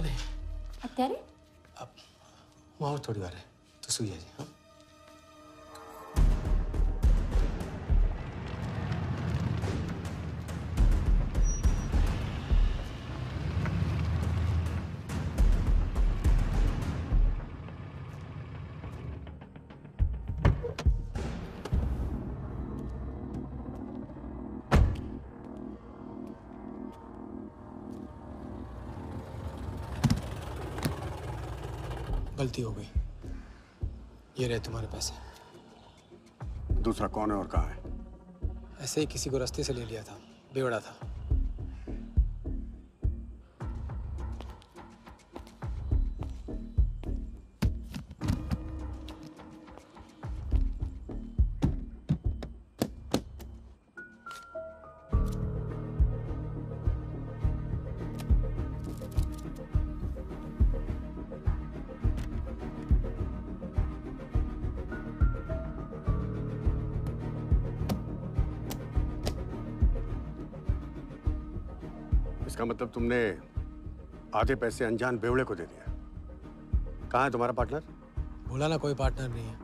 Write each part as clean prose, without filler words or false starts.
नहीं અત્યારે હું આવું થોડી વાર તો સુઈ જજે. હા गलती हो गई. ये रहे तुम्हारे पैसे. दूसरा कौन है और कहाँ है? ऐसे ही किसी को रास्ते से ले लिया था. बेवड़ा था. इसका मतलब तुमने आधे पैसे अनजान बेवड़े को दे दिया. कहाँ है तुम्हारा पार्टनर? बोला ना कोई पार्टनर नहीं है.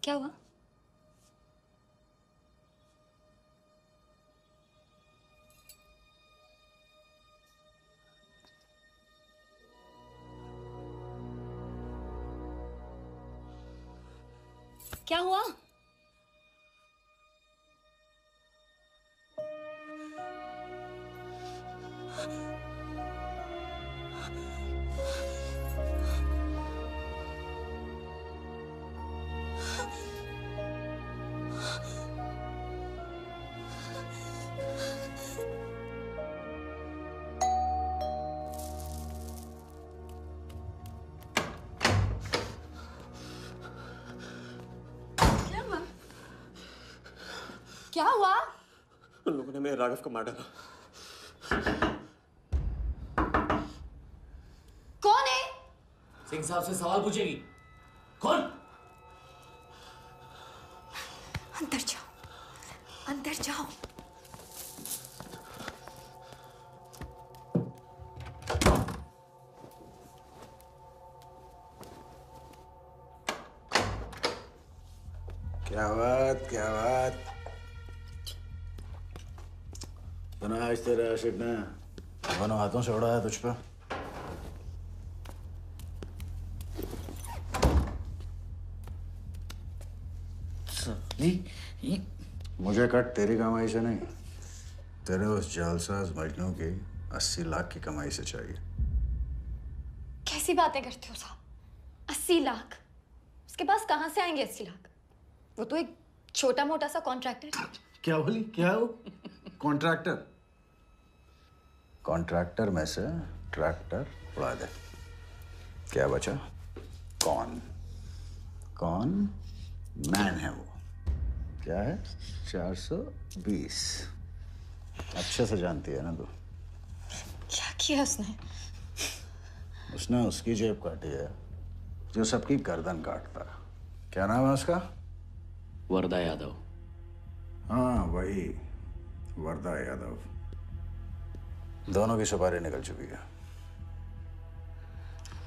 क्या हुआ? क्या हुआ? क्या हुआ? उन लोगों ने मेरे राघव को मार डाला. कौन है? सिंह साहब से सवाल पूछेगी. कौन? अंदर जाओ, अंदर जाओ. क्या बात, क्या बात. बना आज तेरा आशिक ने दोनों हाथों से उड़ाया तुझ पे. मुझे कट तेरी कमाई से नहीं, तेरे उस जालसाज मजनू की 80 लाख की कमाई से चाहिए. कैसी बातें करते हो साहब? 80 लाख? उसके पास कहां से आएंगे 80 लाख? वो तो एक छोटा मोटा सा कॉन्ट्रैक्टर है. क्या बोली? क्या हो? कॉन्ट्रैक्टर? कॉन्ट्रैक्टर में से ट्रैक्टर उड़ा दे. क्या बचा? कौन? कौन मैन है वो? क्या है? 420. अच्छे से जानती है ना तू. क्या किया उसने? उसने उसकी जेब काटी है जो सबकी गर्दन काटता. क्या नाम है उसका? वरदा यादव. हाँ वही, वरदा यादव. दोनों की सुपारी निकल चुकी है.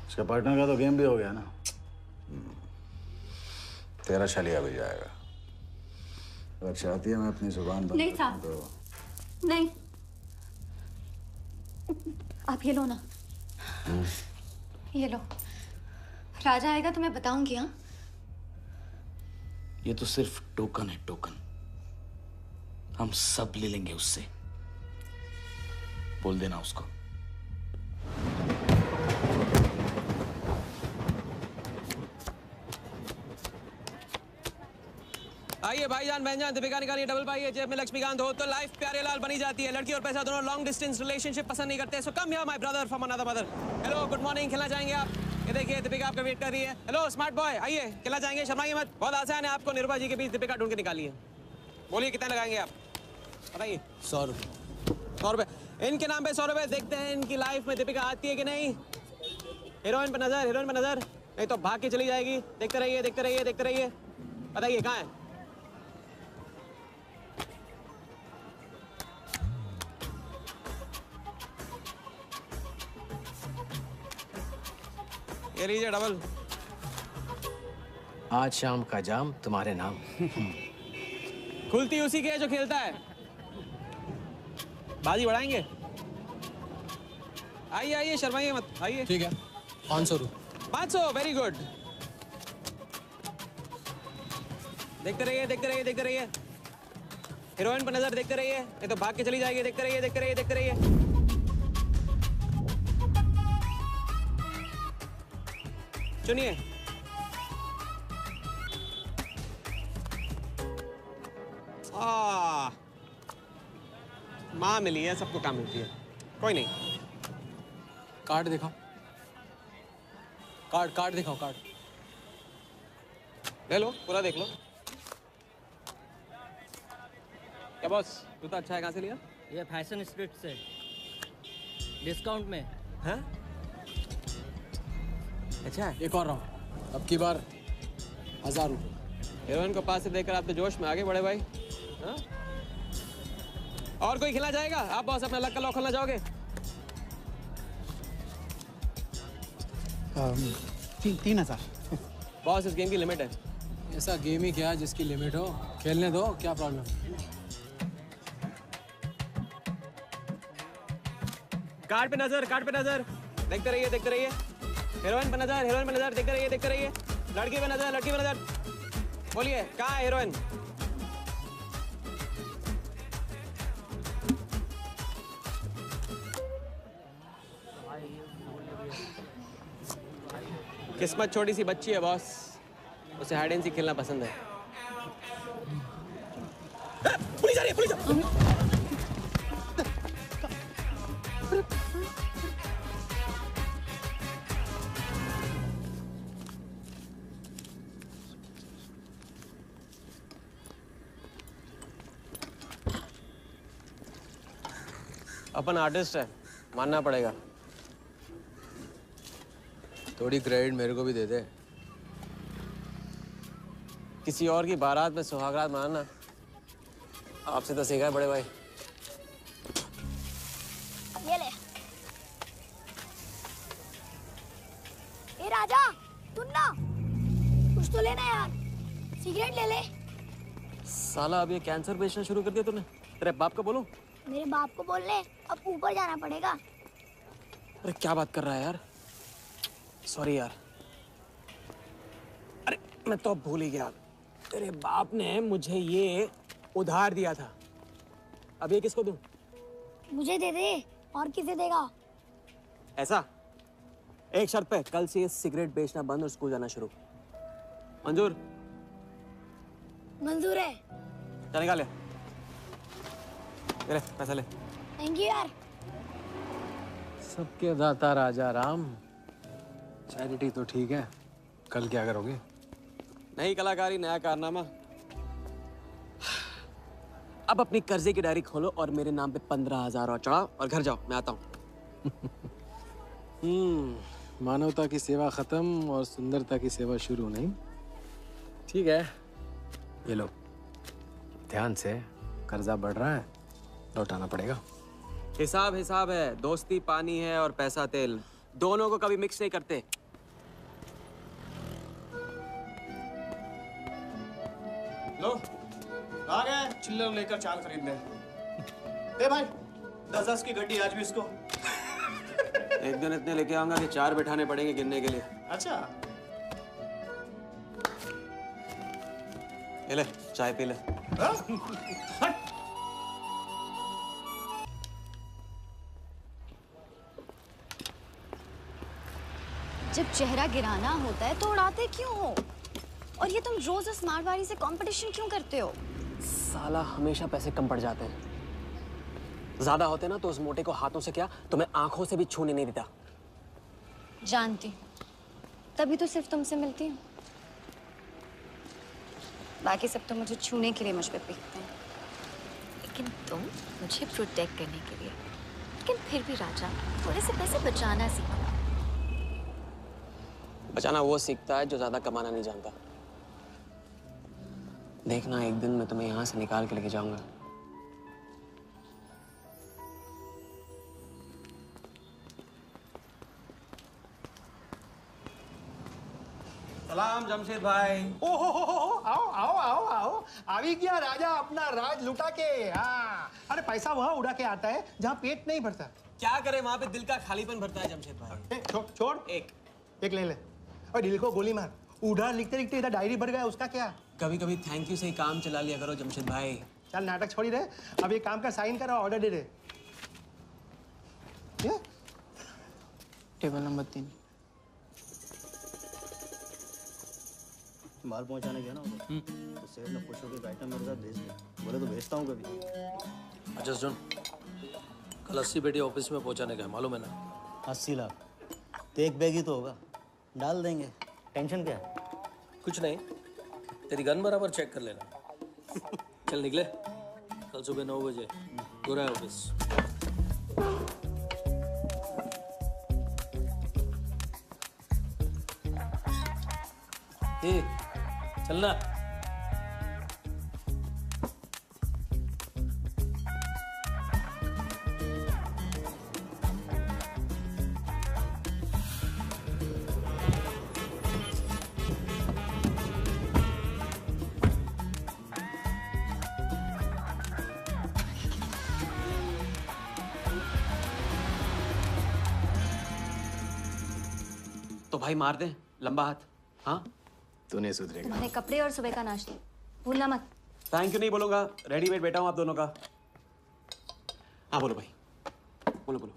उसके पार्टनर का तो गेम भी हो गया ना. तेरा छलिया भी जाएगा. अगर चाहती है मैं अपनी जुबान बंद नहीं साहब, तो... नहीं. आप ये लो ना. ये लो. राजा आएगा तो मैं बताऊंगी. हाँ, ये तो सिर्फ टोकन है, टोकन. हम सब ले लेंगे उससे. बोल देना उसको. निकालिए भाईजान बहनजान, दीपिका निकालिए डबल पाई है, जेब में लक्ष्मीकांत हो तो लाइफ प्यारे लाल बनी जाती है। लड़की और पैसा दोनों लॉन्ग डिस्टेंस रिलेशनशिप पसंद नहीं करते। So come here my brother from another mother. Hello good morning, खेलना चाहेंगे आप? ये देखिए दीपिका आपका वेट कर रही है। हेलो स्मार्ट बॉय, आइए खेलना चाहेंगे? शर्माइए मत, बहुत आसान है। आपको निर्भा जी के बीच दीपिका ढूंढ के निकाली है। बोलिए कितना लगाएंगे आप, बताइए। 100 रुपये। 100 रुपये इनके नाम पे 100 रुपये। देखते हैं इनकी लाइफ में दीपिका आती है कि नहीं। हीरोइन पे नजर, हीरोइन पे नजर, नहीं तो भाग के चली जाएगी। देखते रहिए देखते रहिए देखते रहिए, बताइए कहाँ है? ये लीजिए डबल। आज शाम का जाम तुम्हारे नाम। खुलती उसी की है जो खेलता है। बाजी बढ़ाएंगे? आइए आइए, शर्माइए मत, आइए। ठीक है, 500 रुपये। 500, वेरी गुड। देखते रहिए देखते रहिए देखते रहिए, हीरोइन पर नजर, देखते रहिए नहीं तो भाग के चली जाएगी। देखते रहिए देखते रहिए देखते रहिए। चुनिए। माँ मिली है, सबको काम मिलती है, कोई नहीं। कार्ड दिखाओ, कार्ड दिखाओ, कार्ड ले लो, पूरा देख लो। क्या बॉस, जूता अच्छा है? कहाँ से लिया? ये फैशन स्ट्रीट से डिस्काउंट में। हाँ अच्छा है। एक और राउंड, अब की बार 1000 रुपये। हीरोइन को पास से देखकर आप तो जोश में आगे बढ़े भाई। हाँ? और कोई खेलना चाहेगा? आप बॉस अपना लक का लॉक खोलना चाहोगे? 3000। बॉस इस गेम की लिमिट है। ऐसा गेम ही क्या जिसकी लिमिट हो, खेलने दो, क्या प्रॉब्लम? कार्ड पे नजर, कार्ड पे नजर, देखते रहिए देखते रहिए। हीरोइन पे नजर, हीरोइन पे नजर, देखते रहिए देखते रहिए। लड़की पे नजर, लड़की पे नजर। बोलिए कहाँ है हीरोइन? किस्मत छोटी सी बच्ची है बॉस, उसे हाइड एंड सीक खेलना पसंद है। पुलिस आ रही है, पुलिस! अपन आर्टिस्ट है, मानना पड़ेगा। थोड़ी क्रेडिट मेरे को भी दे दे। किसी और की बारात में सुहागरात मनाना आपसे तो सीखा है बड़े भाई। ये ले। ए राजा, सुन ना, कुछ तो लेना यार, सिगरेट ले ले। साला अब ये कैंसर बेचना शुरू कर दिया तूने। तेरे बाप को बोलूं? मेरे बाप को बोल ले, अब ऊपर जाना पड़ेगा। अरे क्या बात कर रहा है यार, सॉरी यार। अरे मैं तो अब भूल ही गया, तेरे बाप ने मुझे ये उधार दिया था। अब ये किसको दूं? मुझे दे दे, और किसे देगा? ऐसा एक शर्त पे, कल से ये सिगरेट बेचना बंद और स्कूल जाना शुरू। मंजूर? मंजूर है। चल निकाल ले, पैसा ले। थैंक यू यार। सबके दाता राजा राम। चैरिटी तो ठीक है, कल क्या करोगे? नई कलाकारी, नया कारनामा। अब अपनी कर्जे की डायरी खोलो और मेरे नाम पे 15,000 और चढ़ाओ और घर जाओ, मैं आता हूँ। मानवता की सेवा खत्म और सुंदरता की सेवा शुरू नहीं। ठीक है, ये लो, ध्यान से, कर्जा बढ़ रहा है, लौटाना पड़ेगा। हिसाब हिसाब है, दोस्ती पानी है और पैसा तेल, दोनों को कभी मिक्स नहीं करते। लो आ गए, चिल्लर लेकर चाल खरीदने। ए भाई, 10-10 की गड्डी आज भी इसको। एक दिन इतने लेके आऊंगा कि 4 बिठाने पड़ेंगे गिनने के लिए। अच्छा, ये ले, चाय पी ले। जब चेहरा गिराना होता है तो उड़ाते क्यों हो? और ये तुम रोज उस मारवाड़ी से कंपटीशन क्यों करते हो? साला हमेशा पैसे कम पड़ जाते हैं। ज्यादा होते ना तो उस मोटे को हाथों से क्या तुम्हें आंखों से भी छूने नहीं देता। जानती हूँ, तभी तो सिर्फ तुमसे मिलती हूँ। बाकी सब तो मुझे छूने के लिए मुझ पे पीटते हैं, लेकिन तुम मुझे प्रोटेक्ट करने के लिए। लेकिन फिर भी राजा, थोड़े से पैसे बचाना सीखो। बचाना वो सीखता है जो ज्यादा कमाना नहीं जानता। देखना एक दिन मैं तुम्हें यहाँ से निकाल के लेके जाऊंगा। सलाम जमशेद भाई। ओहो, आओ आओ आओ आओ, अभी क्या राजा अपना राज लुटा के। हाँ, अरे पैसा वहाँ उड़ा के आता है जहाँ पेट नहीं भरता। क्या करे, वहां पे दिल का खालीपन भरता है जमशेद भाई। छोड़ एक ले ले और दिल को गोली मार। उधार लिखते लिखते इधर डायरी भर गया, उसका क्या? कभी कभी थैंक यू से ही काम चला लिया करो जमशेद भाई। चल नाटक छोड़ी रहे, अब एक काम का साइन करा, ऑर्डर दे दे। Table number 3। माल पहुंचाने गया ना उधर, तो सेठ ने खुश होकर आइटम मेरे साथ भेज दिया। बोले तो भेजता हूँ कभी। अच्छा सुन, कल 80 पेटी ऑफिस में पहुंचाने का है, मालूम है ना? 80 लाख तो एक बैग ही तो होगा, डाल देंगे। टेंशन क्या है? कुछ नहीं, तेरी गन बराबर चेक कर लेना। चल निकले, कल सुबह 9 बजे गोरा ऑफिस। चलना। तो भाई मार दे लंबा हाथ। हाँ, तू नहीं सुधरेगा। तुम्हारे कपड़े और सुबह का नाश्ता भूलना मत। थैंक यू नहीं बोलूंगा, रेडीमेड बैठा हूँ आप दोनों का। हाँ बोलो भाई, बोलो बोलो।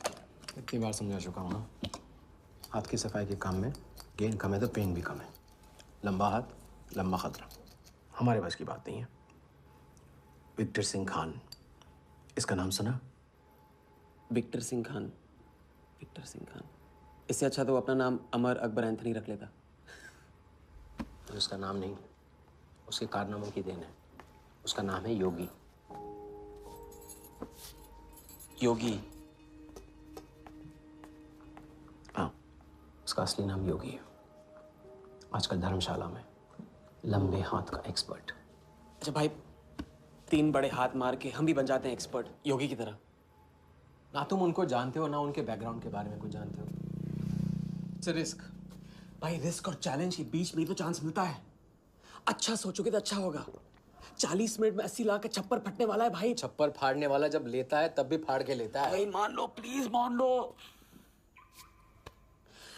इतनी बार समझा चुका हूँ ना, हाथ की सफाई के काम में गेन कम है तो पेन भी कम है। लंबा हाथ लंबा खतरा, हमारे बस की बात नहीं है। विक्टर सिंह खान, इसका नाम सुना? Victor Singh Khan, Victor Singh Khan. इससे अच्छा तो अपना नाम अमर अकबर एंथनी रख लेता। तो उसका नाम नहीं, उसके कारनामों की देन है। उसका नाम है योगी। योगी? हाँ, उसका असली नाम योगी है। आजकल धर्मशाला में लंबे हाथ का एक्सपर्ट। अच्छा भाई, 3 बड़े हाथ मार के हम भी बन जाते हैं एक्सपर्ट योगी की तरह। ना तुम उनको जानते हो ना उनके बैकग्राउंड के बारे में कुछ जानते हो। इट्स रिस्क भाई, रिस्क और चैलेंज के बीच में ही तो चांस मिलता है। अच्छा सोचोगे तो अच्छा होगा। 40 मिनट में 80 लाख का छप्पर फटने वाला है भाई। छप्पर फाड़ने वाला जब लेता है तब भी फाड़ के लेता है। भाई मान लो, प्लीज मान लो।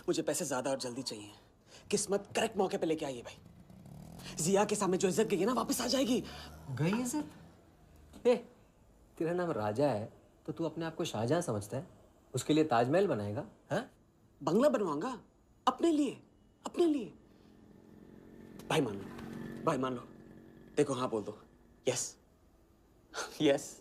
मुझे पैसे ज्यादा और जल्दी चाहिए। किस्मत करेक्ट मौके पे लेके आइए भाई। जिया के सामने जो इज्जत गई है ना, वापस आ जाएगी। गई इज्जत? तेरा नाम राजा है तो तू अपने आप को शाहजहां समझता है? उसके लिए ताजमहल बनाएगा? हाँ, बंगला बनवाऊंगा अपने लिए, अपने लिए। भाई मान लो, भाई मान लो। देखो हाँ बोल दो। Yes yes.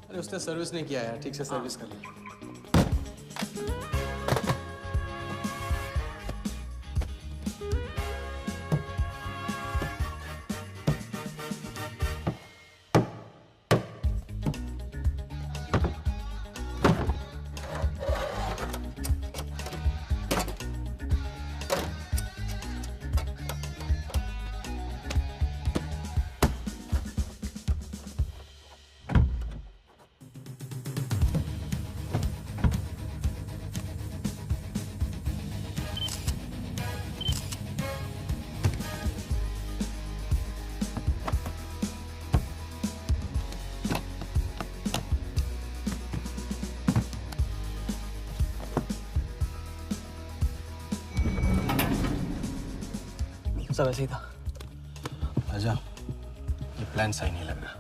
अरे उसने सर्विस नहीं किया यार, ठीक से सर्विस कर ली। सब ऐसे ही था। राजा, ये प्लान सही नहीं लग रहा।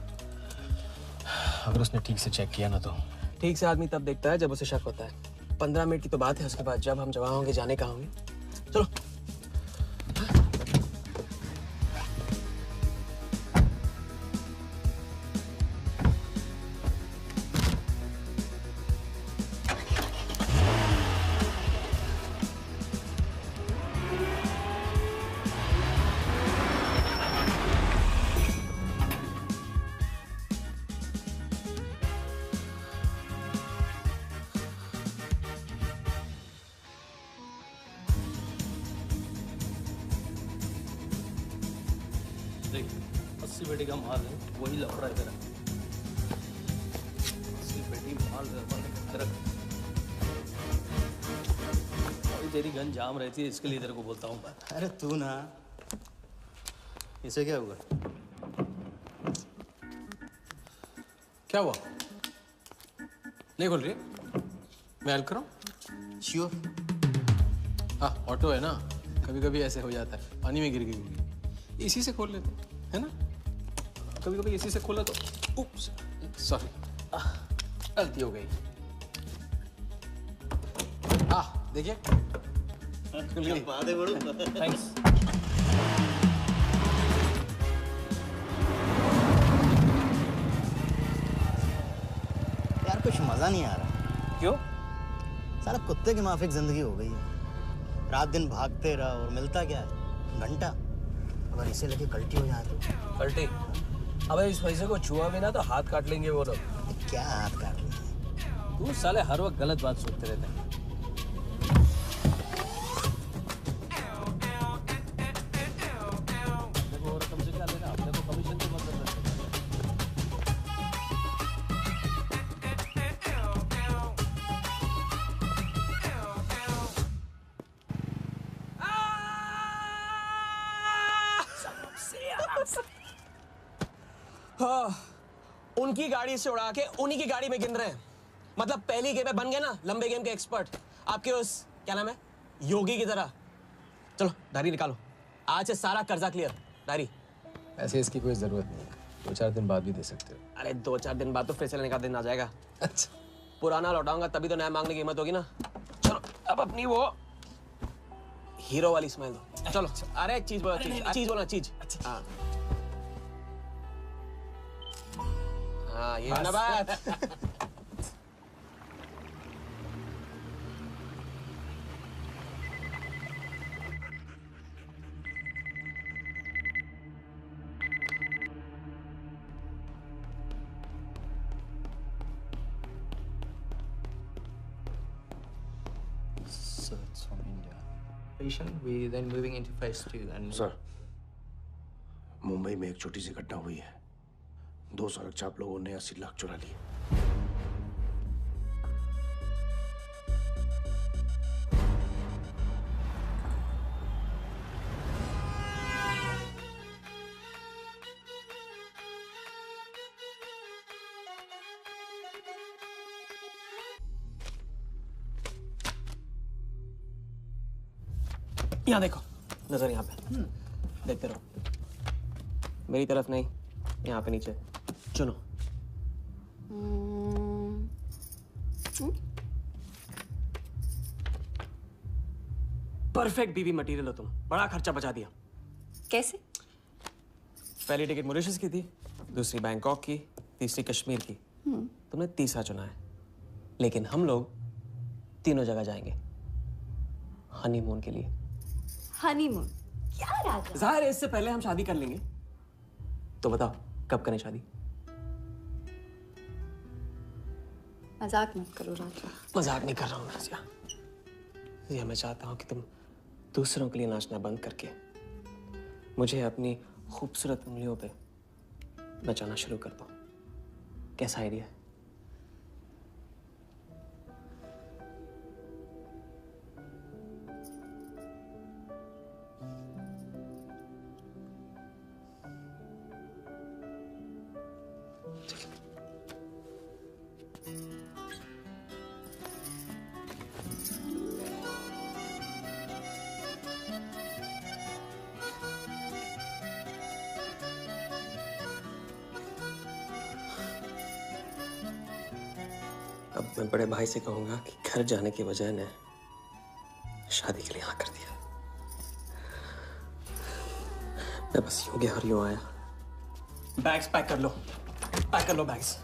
अगर उसने ठीक से चेक किया ना तो। ठीक से आदमी तब देखता है जब उसे शक होता है। 15 मिनट की तो बात है, उसके बाद जब हम जवान होंगे जाने कहाँ होंगे। चलो। देख 80 पेटी का माल है, वही लफड़ा है तेरा। 80 पेटी माल तेरा। अभी तेरी गन जाम रहती है, इसके लिए तेरे को बोलता हूँ बात। अरे तू ना, इसे क्या हुआ? क्या हुआ? नहीं खोल रही? मैं हेल्प करूं? श्योर। हाँ, ऑटो है ना, कभी कभी ऐसे हो जाता है, पानी में गिर गई होगी, इसी से खोल लेते है ना। कभी कभी इसी से खोला तो उप्स, सॉरी, गलती हो गई। देखिए बात है बड़ू। थैंक्स। यार कुछ मजा नहीं आ रहा। क्यों? साला कुत्ते की माफिक जिंदगी हो गई है। रात दिन भागते रहो और मिलता क्या है? घंटा। अगर इसे लेके कल्टी हो जाए तो। पलटी? अबे इस पैसे को छुआ भी ना तो हाथ काट लेंगे वो लोग। क्या हाथ काट लेंगे? तू साले हर वक्त गलत बात सोचते रहते हैं। देखो और कम से क्या लेना, अपने को कमीशन तो मत देना। हाँ, उनकी गाड़ी से उड़ा के उन्हीं की गाड़ी में गिन रहे हैं। मतलब पहली गेम में बन गए ना लंबे गेम के एक्सपर्ट, आपके उस क्या नाम है योगी की तरह। चलो डायरी निकालो, आज से सारा कर्जा क्लियर। डायरी। ऐसे इसकी कोई जरूरत नहीं, 2-4 दिन बाद भी दे सकते हो। अरे 2-4 दिन बाद तो फैसले लेने का दिन आ जाएगा। अच्छा, पुराना लौटाऊंगा तभी तो नया मांगने की हिम्मत होगी ना। चलो अब अपनी वो हीरो वाली स्माइल दो। चलो अरे चीज बोला, चीज बोला, चीज। हाँ हाँ, ये है ना बात। So it's from India. We then moving into phase 2 and sir, Mumbai में एक छोटी सी घटना हुई है। 2 सड़क चाप लोगों ने 80 लाख चुरा लिए। यहाँ देखो, नजर यहाँ पे देखते रहो। मेरी तरफ नहीं, यहाँ पे नीचे चुनो। परफेक्ट बीवी मटेरियल हो तुम, बड़ा खर्चा बचा दिया। कैसे? पहली टिकट मॉरिशस की थी, दूसरी बैंकॉक की, तीसरी कश्मीर की। तुमने तीसरा चुना है, लेकिन हम लोग तीनों जगह जाएंगे हनीमून के लिए। हनीमून? क्या राजा? जाहिर है इससे पहले हम शादी कर लेंगे। तो बताओ कब करें शादी? मजाक मत करो राजा। मजाक नहीं कर रहा हूँ नाज़िया। ये मैं चाहता हूँ कि तुम दूसरों के लिए नाचना बंद करके मुझे अपनी खूबसूरत उंगलियों पे नचाना शुरू कर दो। कैसा आइडिया है? मैं बड़े भाई से कहूंगा कि घर जाने के बजाय ने शादी के लिए हाँ कर दिया। मैं बस यूं गया और यूं आया। बैग्स पैक कर लो, पैक कर लो बैग्स।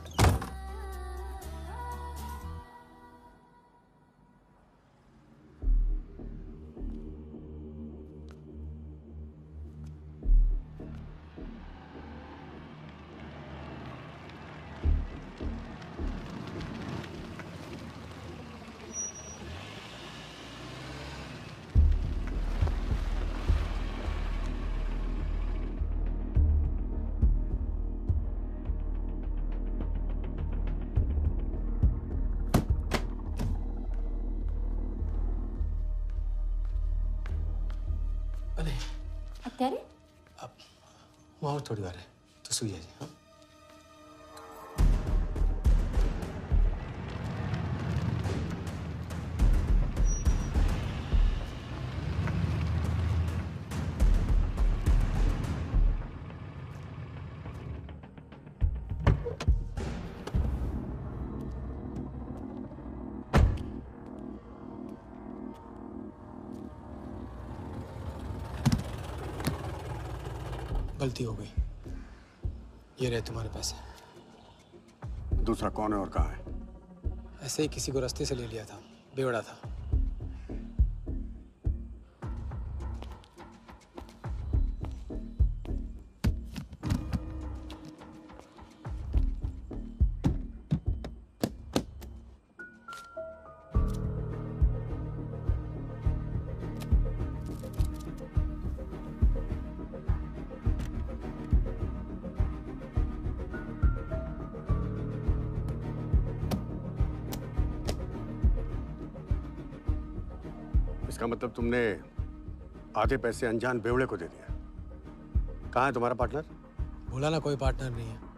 અત્યારે वहाँ और थोड़ी बार है तो सुई जाइए। हाँ गलती हो गई। ये रहे तुम्हारे पैसे। दूसरा कौन है और कहाँ है? ऐसे ही किसी को रास्ते से ले लिया था, बेवड़ा था। इसका मतलब तुमने आधे पैसे अनजान बेवड़े को दे दिया। कहाँ है तुम्हारा पार्टनर? बोला ना कोई पार्टनर नहीं है।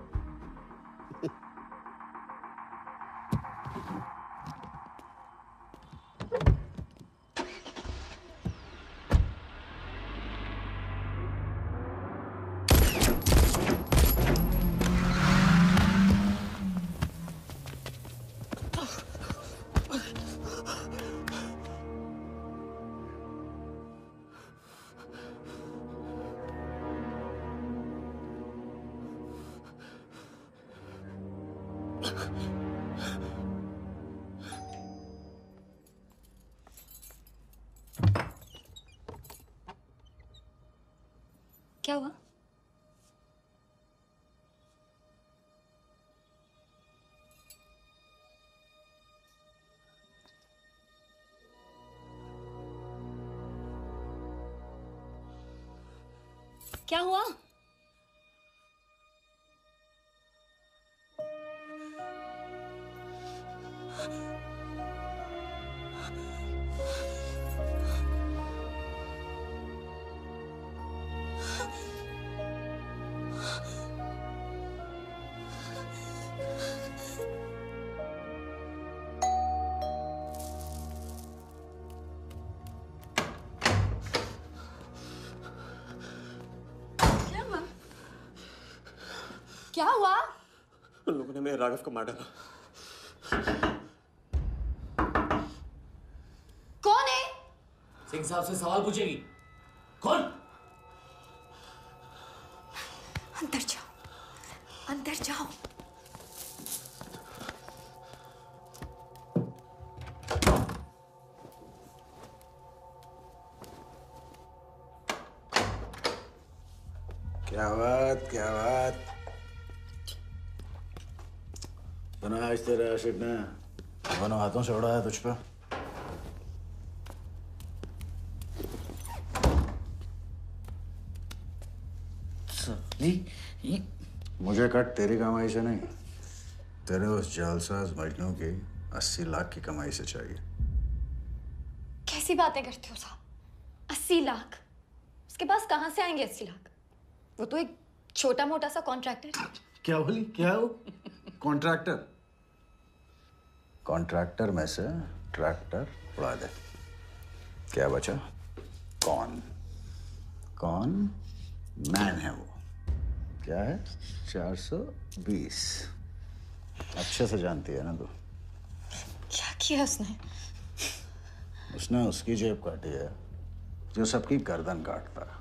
क्या हुआ? क्या हुआ? क्या हुआ? उन लोगों ने मेरे राघव को मार डाला। कौन है? सिंह साहब से सवाल पूछेगी। कौन? अंदर जाओ, अंदर जाओ। क्या बात, क्या बात। सुना आज तेरे आशिक ने दोनों हाथों से उड़ाया तुझ पे। मुझे कट तेरी कमाई से नहीं, तेरे उस जालसाज मजनू की 80 लाख की कमाई से चाहिए। कैसी बातें करते हो साहब? 80 लाख? उसके पास कहां से आएंगे 80 लाख? वो तो एक छोटा मोटा सा कॉन्ट्रैक्टर है। क्या बोली? क्या हो? कॉन्ट्रैक्टर? कॉन्ट्रैक्टर में से ट्रैक्टर उड़ा दे। क्या बचा? कौन? कौन मैन है वो? क्या है? 420। अच्छे से जानती है ना तू। किया उसने? उसने उसकी जेब काटी है जो सबकी गर्दन काटता है।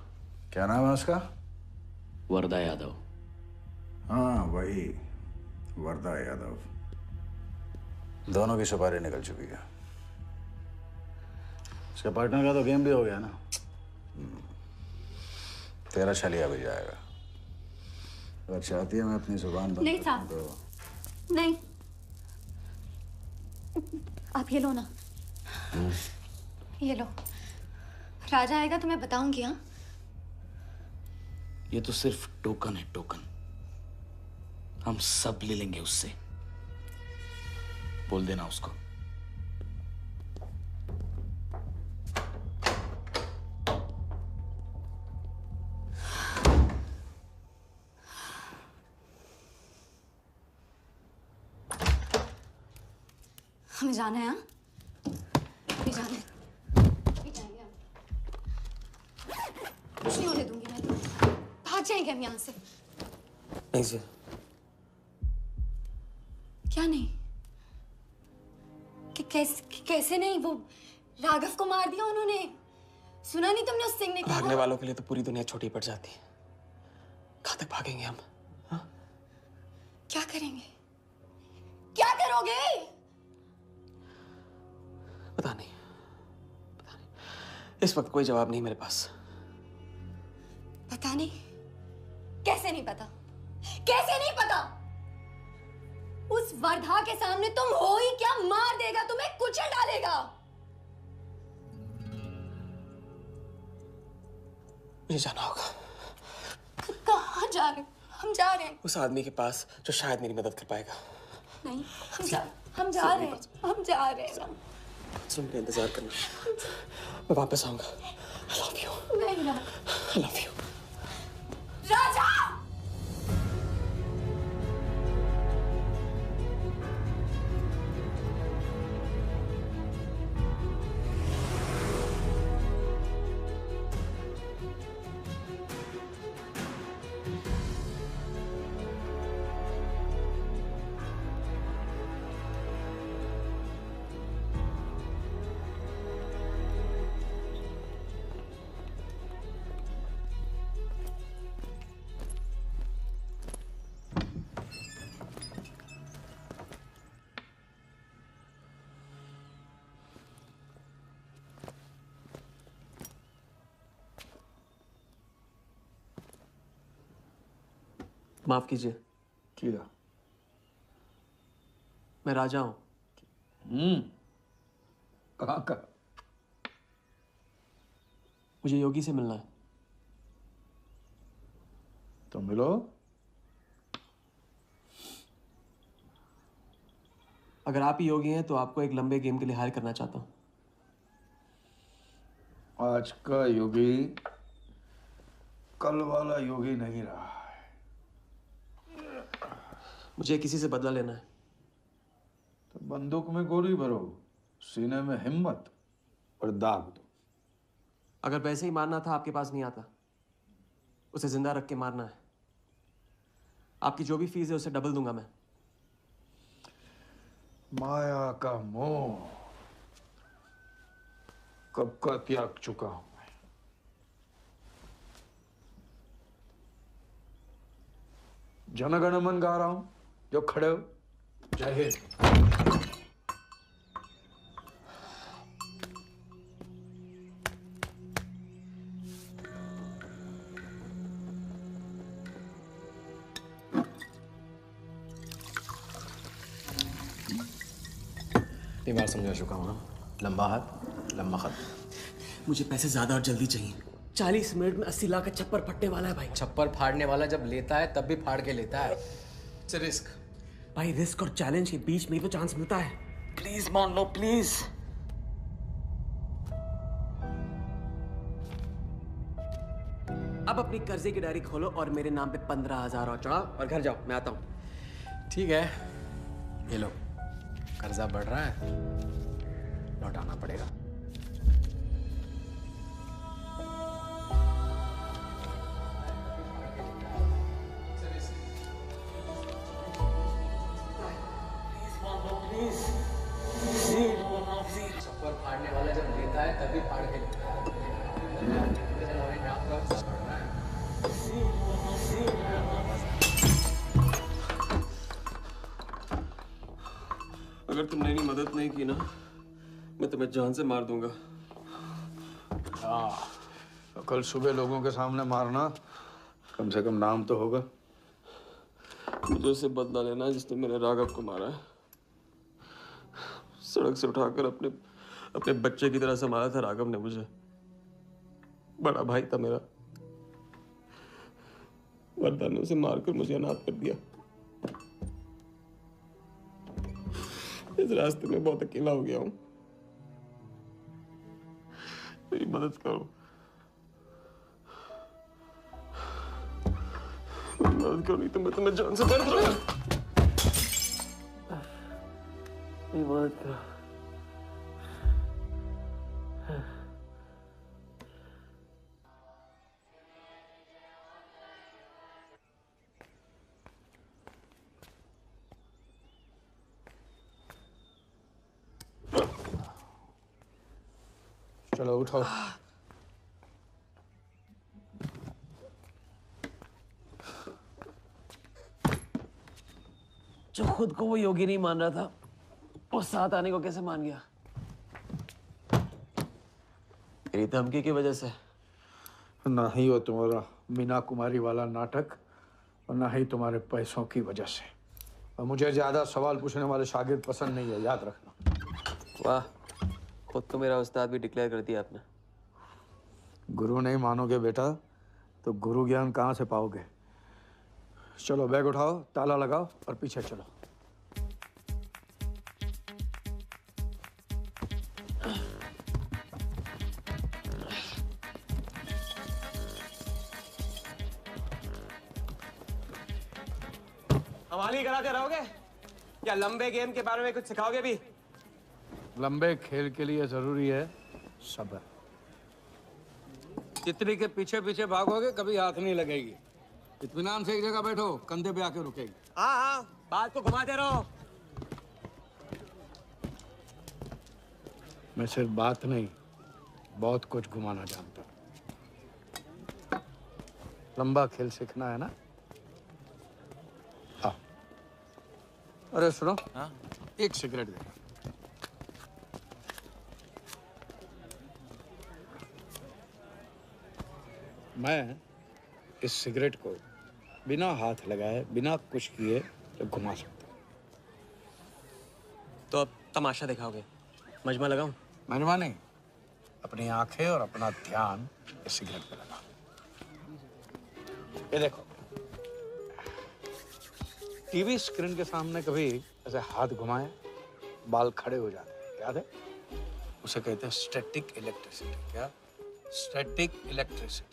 क्या नाम है उसका? वरदा यादव। हाँ वही, वरदा यादव। दोनों की सुपारी निकल चुकी है। उसके पार्टनर का तो गेम भी हो गया ना। तेरा छलिया भी जाएगा। अगर चाहती है मैं अपनी जुबान बंद नहीं कर साहब। दूं तो नहीं, आप ये लो ना। ये लो, राजा आएगा तो मैं बताऊंगी। हाँ, ये तो सिर्फ टोकन है, टोकन। हम सब ले लेंगे उससे। बोल देना उसको। हमें जाना है। हाँ, हमें जाना है। अभी जाएंगे हम। कुछ नहीं होने दूंगी मैं। भाग जाएंगे हम यहाँ से। नहीं सर। क्या नहीं? कैसे नहीं? वो राघव को मार दिया उन्होंने। सुना नहीं तुमने उस सिंह ने? भागने वालों के लिए तो पूरी दुनिया छोटी पड़ जाती है। कहाँ तक भागेंगे हम? हाँ? क्या करेंगे? क्या करोगे? पता नहीं। इस वक्त कोई जवाब नहीं मेरे पास। पता नहीं? कैसे नहीं पता? कैसे नहीं पता? उस वर्धा के सामने तुम हो ही क्या? मार देगा तुम्हें, कुचल डालेगा। मुझे जाना होगा। कहाँ जा रहे? हम जा रहे हैं। उस आदमी के पास जो शायद मेरी मदद कर पाएगा। नहीं, हम जा रहे हैं। हम जा रहे हैं। सुन, मेरा इंतजार करना। मैं वापस आऊंगा। I love you. नहीं ना। I love you. राजा! माफ कीजिए। किया। मैं राजा हूं। कहाँ का? मुझे योगी से मिलना है। तो मिलो। अगर आप ही योगी हैं तो आपको एक लंबे गेम के लिए हायर करना चाहता हूं। आज का योगी कल वाला योगी नहीं रहा है। मुझे किसी से बदला लेना है। तो बंदूक में गोली भरो, सीने में हिम्मत और दाग दो। अगर वैसे ही मारना था आपके पास नहीं आता। उसे जिंदा रख के मारना है। आपकी जो भी फीस है उसे डबल दूंगा मैं। माया का मोह कब का त्याग चुका हूं मैं। जनगण मन गा रहा हूं, जो खड़े हो। जय हिंद। इतनी बार समझा चुका हूँ। लंबा हाथ लंबा खत। मुझे पैसे ज्यादा और जल्दी चाहिए। 40 मिनट में 80 लाख का छप्पर फटने वाला है भाई। छप्पर फाड़ने वाला जब लेता है तब भी फाड़ के लेता है। It's risk. भाई रिस्क और चैलेंज के बीच में ही तो चांस मिलता है। प्लीज मान लो प्लीज। अब अपनी कर्जे की डायरी खोलो और मेरे नाम पे 15,000 और चढ़ाओ और घर जाओ। मैं आता हूं। ठीक है, ये लो। कर्जा बढ़ रहा है, लौटाना पड़ेगा। प्लीज और फाड़ने वाला जब लेता है तभी फाड़ के लेता है। अगर तुमने मेरी मदद नहीं की ना, मैं तुम्हें जान से मार दूंगा। हाँ, तो कल सुबह लोगों के सामने मारना, कम से कम नाम तो होगा। मुझे उससे बदला लेना जिसने मेरे राघव को मारा है। सड़क से उठाकर अपने बच्चे की तरह संभाला था राघव ने मुझे। बड़ा भाई था मेरा। वरदान ने उसे मारकर मुझे अनाथ कर दिया। इस रास्ते में बहुत अकेला हो गया हूं। मेरी मदद करो, मेरी मदद करो, नहीं तो मैं तुम्हें जान से मार दूंगा। मेरी मदद करो। चलो उठो। जो खुद को वो योगी नहीं मान रहा था, वो साथ आने को कैसे मान गया? मेरी धमकी की वजह से। ना ही वो तुम्हारा मीना कुमारी वाला नाटक और ना ही तुम्हारे पैसों की वजह से। और मुझे ज्यादा सवाल पूछने वाले शागिर्द पसंद नहीं है, याद रखना। वाह, खुद तो मेरा उस्ताद भी डिक्लेयर कर दिया आपने। गुरु नहीं मानोगे बेटा तो गुरु ज्ञान कहाँ से पाओगे? चलो बैग उठाओ, ताला लगाओ और पीछे चलो। हमारी कराते रहोगे या लंबे गेम के बारे में कुछ सिखाओगे भी? लंबे खेल के लिए जरूरी है सब्र। तितली के पीछे पीछे भागोगे कभी हाथ नहीं लगेगी। इत्मीनान से एक जगह बैठो, कंधे पे आके रुकेगी। हाँ हाँ, बात को घुमाते रहो। मैं सिर्फ बात नहीं, बहुत कुछ घुमाना जानता हूँ। लंबा खेल सीखना है ना? आओ। अरे सुनो, हाँ? एक सिगरेट दे। मैं इस सिगरेट को बिना हाथ लगाए, बिना कुछ किए तो घुमा सकता हूँ। तो अब तमाशा दिखाओगे? मजमा लगाऊं? मजमा नहीं, अपनी आंखें और अपना ध्यान इस सिगरेट पे लगा। ये देखो, टीवी स्क्रीन के सामने कभी ऐसे हाथ घुमाए बाल खड़े हो जाते हैं, याद है? उसे कहते हैं स्टैटिक इलेक्ट्रिसिटी। क्या? Static electricity.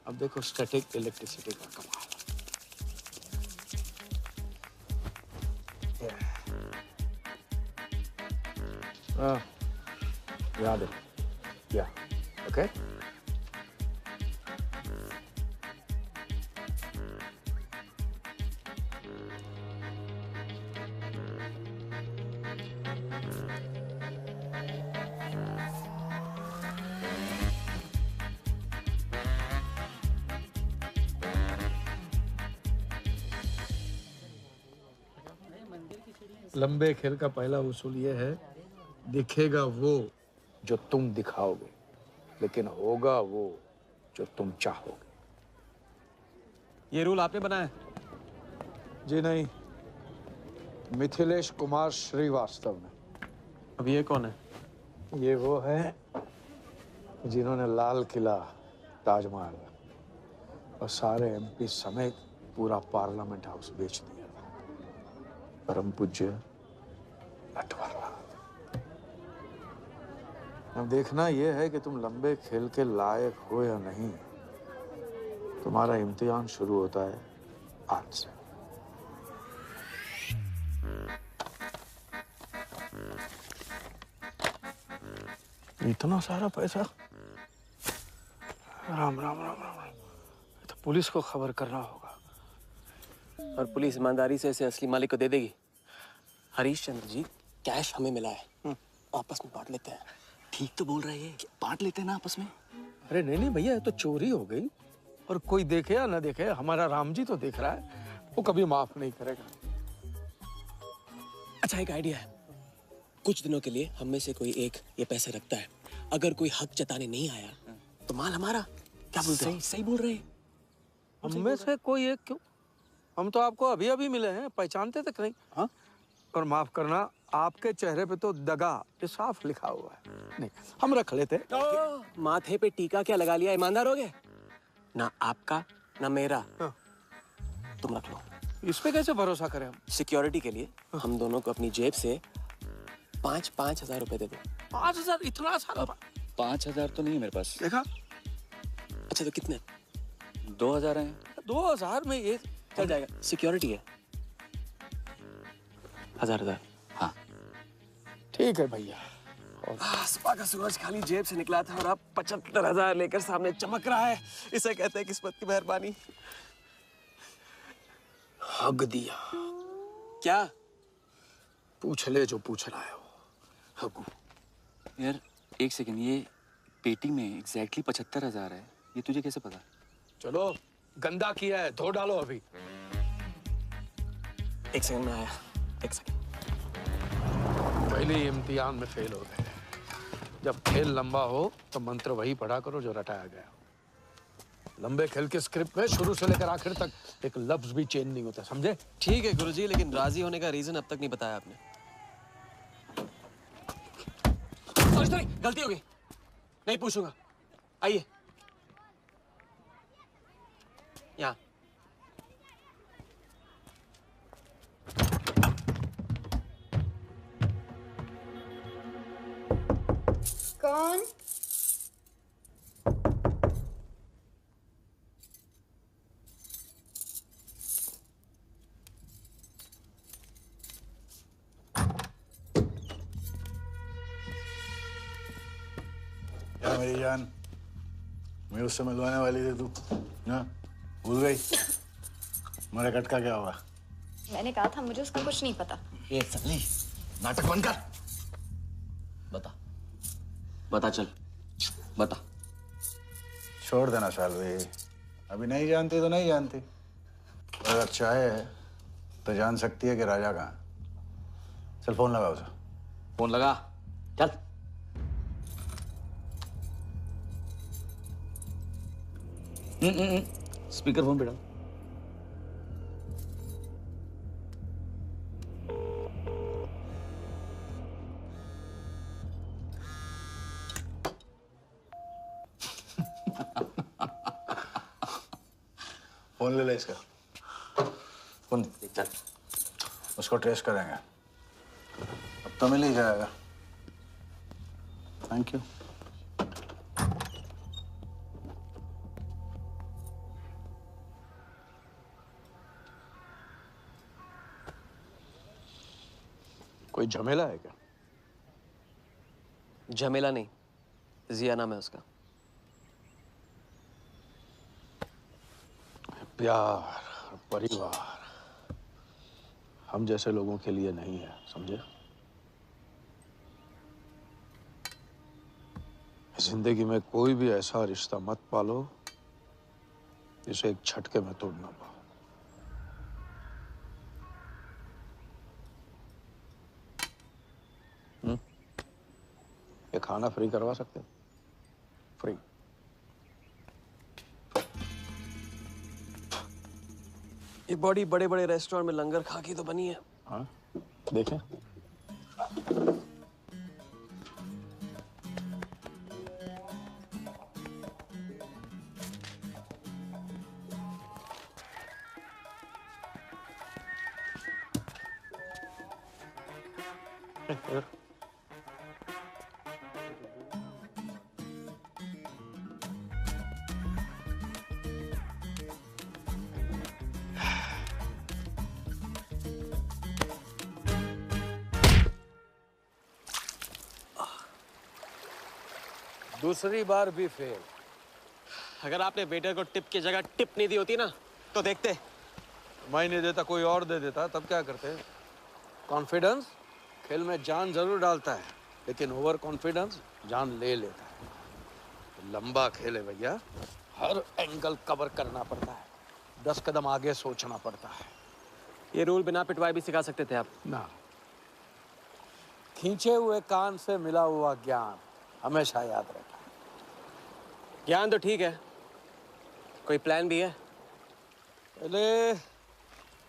अब देखो स्टैटिक इलेक्ट्रिसिटी का कमाल। याद है? या ओके? लंबे खेल का पहला उसूल ये है, दिखेगा वो जो तुम दिखाओगे, लेकिन होगा वो जो तुम चाहोगे। ये रूल आपने बनाया? जी नहीं, मिथिलेश कुमार श्रीवास्तव ने। अब ये कौन है? ये वो है जिन्होंने लाल किला, ताजमहल और सारे एमपी समेत पूरा पार्लियामेंट हाउस बेच दिया। परम पूज्य नटवरलाल। अब देखना यह है कि तुम लंबे खेल के लायक हो या नहीं। तुम्हारा इम्तिहान शुरू होता है आज से। इतना सारा पैसा? राम राम राम राम राम। तो पुलिस को खबर करना होगा। और पुलिस ईमानदारी से इसे असली मालिक को दे देगी। हरीश चंद्र जी, कैश हमें मिला है, आपस में बांट लेते हैं। ठीक तो बोल रहे हैं, बांट लेते हैं ना आपस में। अरे नहीं नहीं भैया, तो चोरी हो गई और कोई देखे या ना देखे, हमारा राम जी तो देख रहा है, वो कभी माफ नहीं करेगा। अच्छा एक आइडिया है, कुछ दिनों के लिए हम में से कोई एक ये पैसे रखता है, अगर कोई हक जताने नहीं आया तो माल हमारा। क्या बोलते हैं? सही बोल रहे हैं। हम में से कोई एक क्यों, हम तो आपको अभी अभी मिले हैं, पहचानते तक नहीं। हाँ, और माफ करना, आपके चेहरे पे तो दगा ये साफ लिखा हुआ है। नहीं, हम रख लेते। माथे पे टीका क्या लगा लिया, ईमानदार हो गए ना, आपका ना मेरा। तुम रख लो। इस पे कैसे भरोसा करें हम? सिक्योरिटी के लिए हम दोनों को अपनी जेब से 5,000 रुपए दे दो। 5,000? इतना सारा? 5,000 तो नहीं है मेरे पास। देखा? अच्छा तो कितने? 2,000 हैं। 2,000 में ये चल जाएगा, सिक्योरिटी है। 1,000। हाँ ठीक है भैया। सुबह का सूरज खाली जेब से निकला था और अब 75,000 लेकर सामने चमक रहा है। इसे कहते हैं किस्मत की मेहरबानी। हक दिया। क्या? पूछ ले जो पूछ रहा है वो। हकू। यार एक सेकंड, ये पेटी में एग्जैक्टली 75,000 है, ये तुझे कैसे पता? चलो गंदा किया है, धो डालो अभी। एक सेकंड में आया, एक सेकंड। पहले इम्तिहान में फेल हो गए। जब खेल लंबा हो तो मंत्र वही पढ़ा करो जो रटाया गया। लंबे खेल के स्क्रिप्ट में शुरू से लेकर आखिर तक एक लफ्ज भी चेंज नहीं होता, समझे? ठीक है गुरुजी, लेकिन राजी होने का रीजन अब तक नहीं बताया आपने। सॉरी, गलती हो गई, नहीं पूछूंगा। आइए यहाँ। कौन? क्या मेरी जान, मैं उससे मिलवाने वाली थी, तू हाँ भूल गई? मेरा कटका क्या हुआ? मैंने कहा था मुझे उसका कुछ नहीं पता। ये सल्ली, नाटक बंद कर। बता बता, चल बता। छोड़ देना सालवी, अभी नहीं जानती तो नहीं जानती, अगर चाहे तो जान सकती है कि राजा कहाँ। चल फोन लगा उसे। फोन लगा, चल। स्पीकर फोन पे डाल। फोन ले ले इसका, फोन चल। उसको ट्रेस करेंगे, अब तो मिल ही जाएगा। Thank you. कोई झमेला है क्या? झमेला नहीं, जिया नाम है उसका। प्यार, परिवार हम जैसे लोगों के लिए नहीं है, समझे? जिंदगी में कोई भी ऐसा रिश्ता मत पालो जिसे एक झटके में तोड़ ना पाओ। ये खाना फ्री करवा सकते? फ्री। ये बॉडी बड़े बड़े रेस्टोरेंट में लंगर खा के तो बनी है। हाँ देखें। दूसरी बार भी फेल। अगर आपने वेटर को टिप की जगह टिप नहीं दी होती ना तो देखते। मैं नहीं देता, कोई और दे देता, तब क्या करते? कॉन्फिडेंस खेल में जान जरूर डालता है। लेकिन ओवर कॉन्फिडेंस जान ले लेता है। लंबा खेले भैया, हर एंगल कवर करना पड़ता है, 10 कदम आगे सोचना पड़ता है। ये रूल बिना पिटवाए भी सिखा सकते थे आप ना। खींचे हुए कान से मिला हुआ ज्ञान हमेशा याद रहता है। ज्ञान तो ठीक है, कोई प्लान भी है? पहले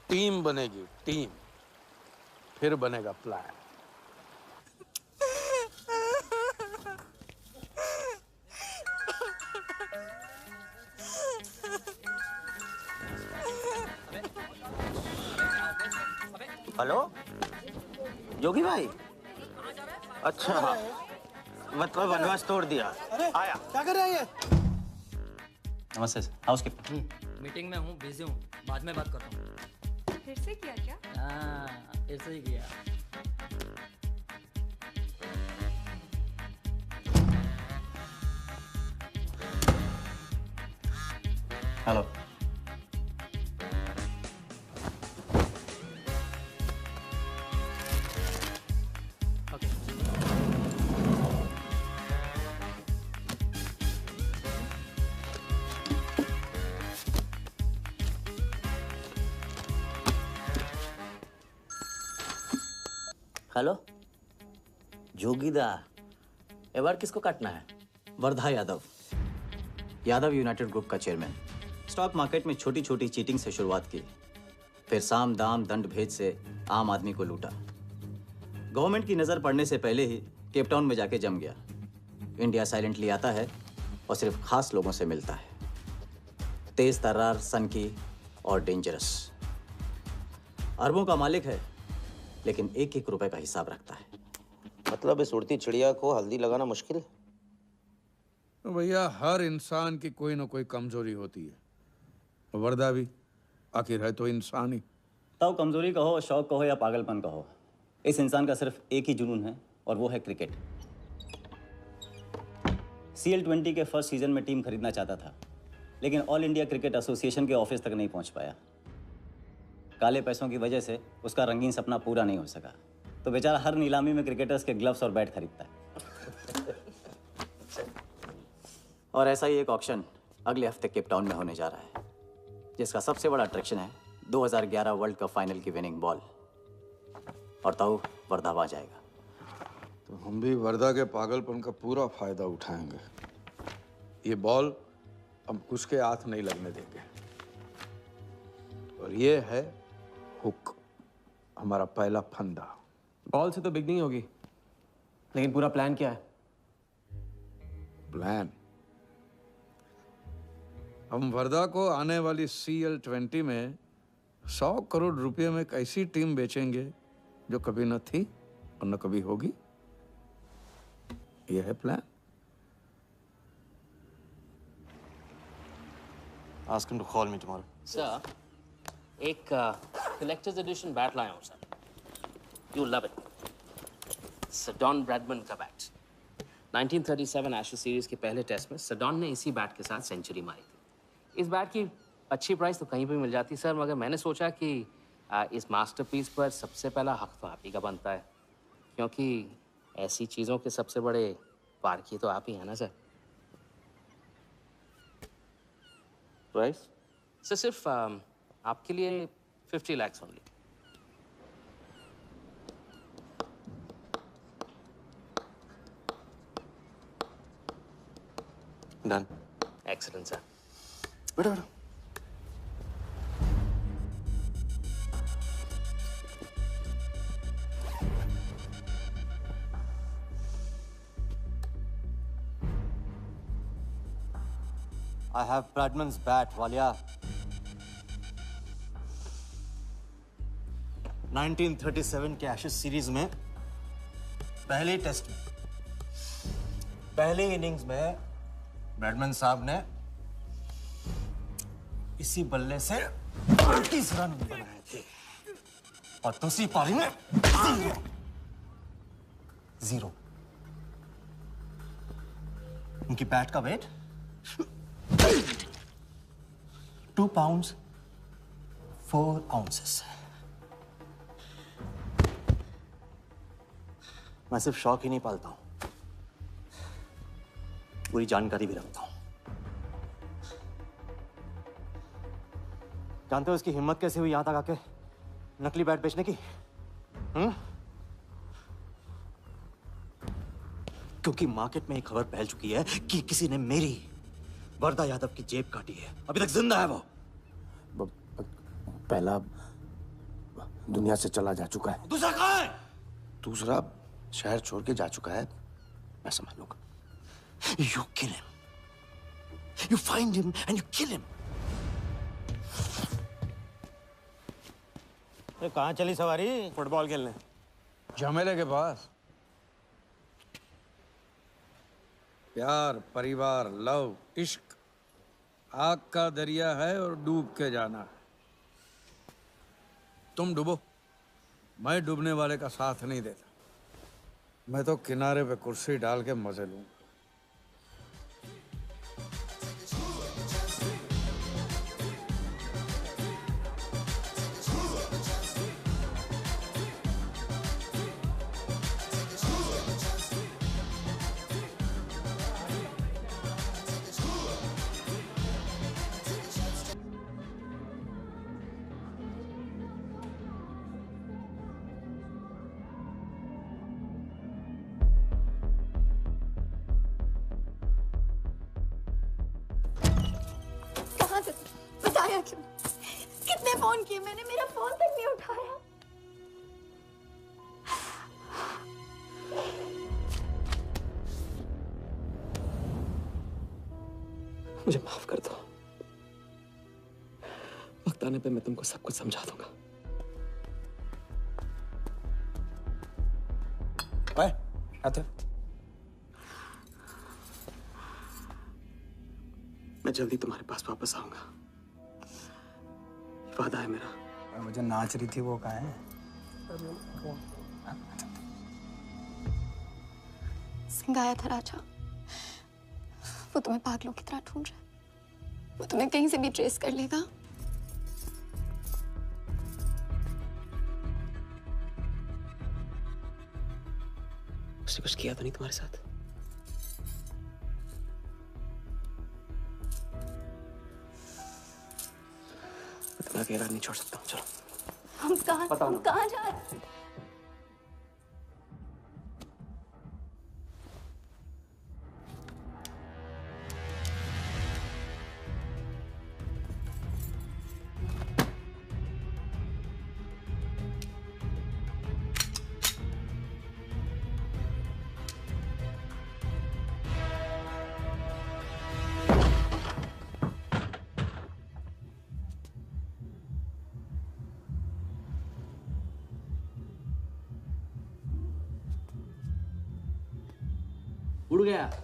टीम बनेगी, टीम, फिर बनेगा प्लान। हेलो जोगी भाई, अच्छा मतलब वनवास तोड़ दिया। आया क्या कर रहे हैं ये? नमस्ते सर, हाउसकीपर। मीटिंग में हूँ, बिजी हूँ, बाद में बात करता हूँ। फिर से किया क्या? हाँ, फिर से ही किया। हेलो। हेलो जोगीदा, एबार किसको काटना है? वर्धा यादव, यादव यूनाइटेड ग्रुप का चेयरमैन। स्टॉक मार्केट में छोटी छोटी चीटिंग से शुरुआत की, फिर साम दाम दंड भेद से आम आदमी को लूटा। गवर्नमेंट की नज़र पड़ने से पहले ही केप टाउन में जाके जम गया। इंडिया साइलेंटली आता है और सिर्फ खास लोगों से मिलता है। तेज तर्रार, सनकी और डेंजरस। अरबों का मालिक है, लेकिन एक एक रुपए का हिसाब रखता है। मतलब इस उड़ती चिड़िया को हल्दी लगाना मुश्किल है? तो भैया हर इंसान की कोई ना कोई कमजोरी होती है। वर्दा भी आखिर है तो इंसान ही। ताऊ कमजोरी कहो, शौक कहो या पागलपन कहो, इस इंसान का सिर्फ एक ही जुनून है और वो है क्रिकेट। CL20 के फर्स्ट सीजन में टीम खरीदना चाहता था, लेकिन ऑल इंडिया क्रिकेट एसोसिएशन के ऑफिस तक नहीं पहुंच पाया। काले पैसों की वजह से उसका रंगीन सपना पूरा नहीं हो सका, तो बेचारा हर नीलामी में क्रिकेटर्स के ग्लव्स और बैट खरीदता है। और ऐसा ही एक ऑक्शन अगले हफ्ते केप टाउन में होने जा रहा है, जिसका सबसे बड़ा अट्रैक्शन है 2011 वर्ल्ड कप फाइनल की विनिंग बॉल। और ताऊ वर्धा आ जाएगा। तो हम भी वर्धा के पागलपन का पूरा फायदा उठाएंगे। ये बॉल हम उसके हाथ नहीं लगने देंगे। और ये है हुक, हमारा पहला फंदा। बॉल से तो बिगनिंग होगी, लेकिन पूरा प्लान क्या है? प्लान, हम वर्धा को आने वाली CL20 में 100 करोड़ रुपए में एक ऐसी टीम बेचेंगे जो कभी न थी और न कभी होगी। यह है plan. Ask him to call me tomorrow. Sir, एक कलेक्टर्स एडिशन बैट लाया हूँ sir. You love it. Sir Don Bradman का बैट। 1937 एशेज सीरीज के पहले टेस्ट में सडॉन ने इसी बैट के साथ सेंचुरी मारी थी। इस बैट की अच्छी प्राइस तो कहीं भी मिल जाती सर, मगर मैंने सोचा कि इस मास्टरपीस पर सबसे पहला हक तो आप ही का बनता है, क्योंकि ऐसी चीज़ों के सबसे बड़े पारखी तो आप ही हैं ना सर। प्राइस सर सिर्फ आपके लिए 50 lakhs only. Done. Excellent sir. बैठो बैठो। I have Bradman's bat, Walia. 1937 के एशेज सीरीज में पहले टेस्ट में पहले इनिंग्स में ब्रैडमन साहब ने इसी बल्ले से 38 रन बनाए थे और दूसरी पारी में 0। उनकी बैट का वेट 2 pounds 4 ounces। मैं सिर्फ शौक ही नहीं पालता हूं, पूरी जानकारी भी रखता हूं। जानते हो इसकी हिम्मत कैसे हुई यहां तक आके नकली बैट बेचने की? क्योंकि मार्केट में एक खबर फैल चुकी है कि किसी ने मेरी वरदा यादव की जेब काटी है। अभी तक जिंदा है वो। पहला दुनिया से चला जा चुका है, दूसरा कहाँ है? दूसरा शहर छोड़ के जा चुका है, मैं संभाल लूंगा। You kill him. You find him and you kill him. अरे कहाँ चली सवारी? फुटबॉल खेलने। झमेले के पास। प्यार, परिवार, लव, इश्क आग का दरिया है और डूब के जाना है। तुम डूबो, मैं डूबने वाले का साथ नहीं देता। मैं तो किनारे पे कुर्सी डाल के मजे लूंगा। बताया क्यों? कितने फोन किए मैंने, मेरा फोन तक नहीं उठाया। मुझे माफ कर दो। वक्त आने पे मैं तुमको सब कुछ समझा दूंगा। आते मैं जल्दी तुम्हारे पास वापस आऊंगा, वादा है मेरा। वो जो नाच रही थी वो कहाँ है? सिंह आया था राजा, वो तुम्हें पागलों की तरह ढूंढ रहा है। वो तुम्हें कहीं से भी ट्रेस कर लेगा। उसने कुछ किया तो नहीं तुम्हारे साथ? मैं तुम्हें अकेला नहीं छोड़ सकता हूँ। चलो। हम कहाँ जा रहे हैं?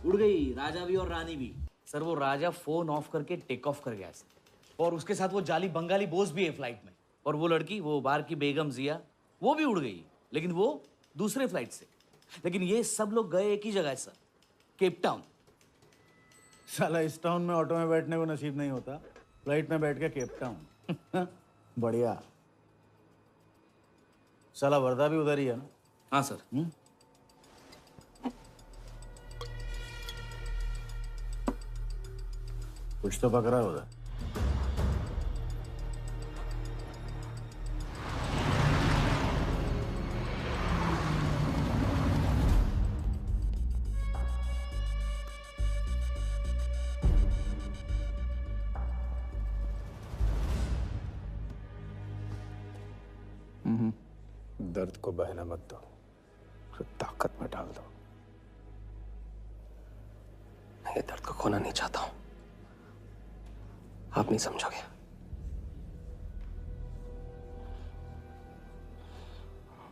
उड़ गई राजा भी और रानी भी। सर वो राजा फोन ऑफ करके टेक ऑफ कर गया सर, और उसके साथ वो जाली बंगाली बोस भी है फ्लाइट में। और वो लड़की, वो बार की बेगम जिया, वो भी उड़ गई, लेकिन वो दूसरे फ्लाइट से। लेकिन ये सब लोग गए एक ही जगह है सर, केप टाउन। साला इस टाउन में ऑटो में बैठने को नसीब नहीं होता, फ्लाइट में बैठ के केप टाउन। बढ़िया। साला वर्दा भी उधर ही है ना? हाँ सर। कुछ तो पकड़ा उधर। दर्द को बहना मत दो, उसे ताकत में डाल दो। मैं ये दर्द को खोना नहीं चाहता हूं, आप नहीं समझोगे।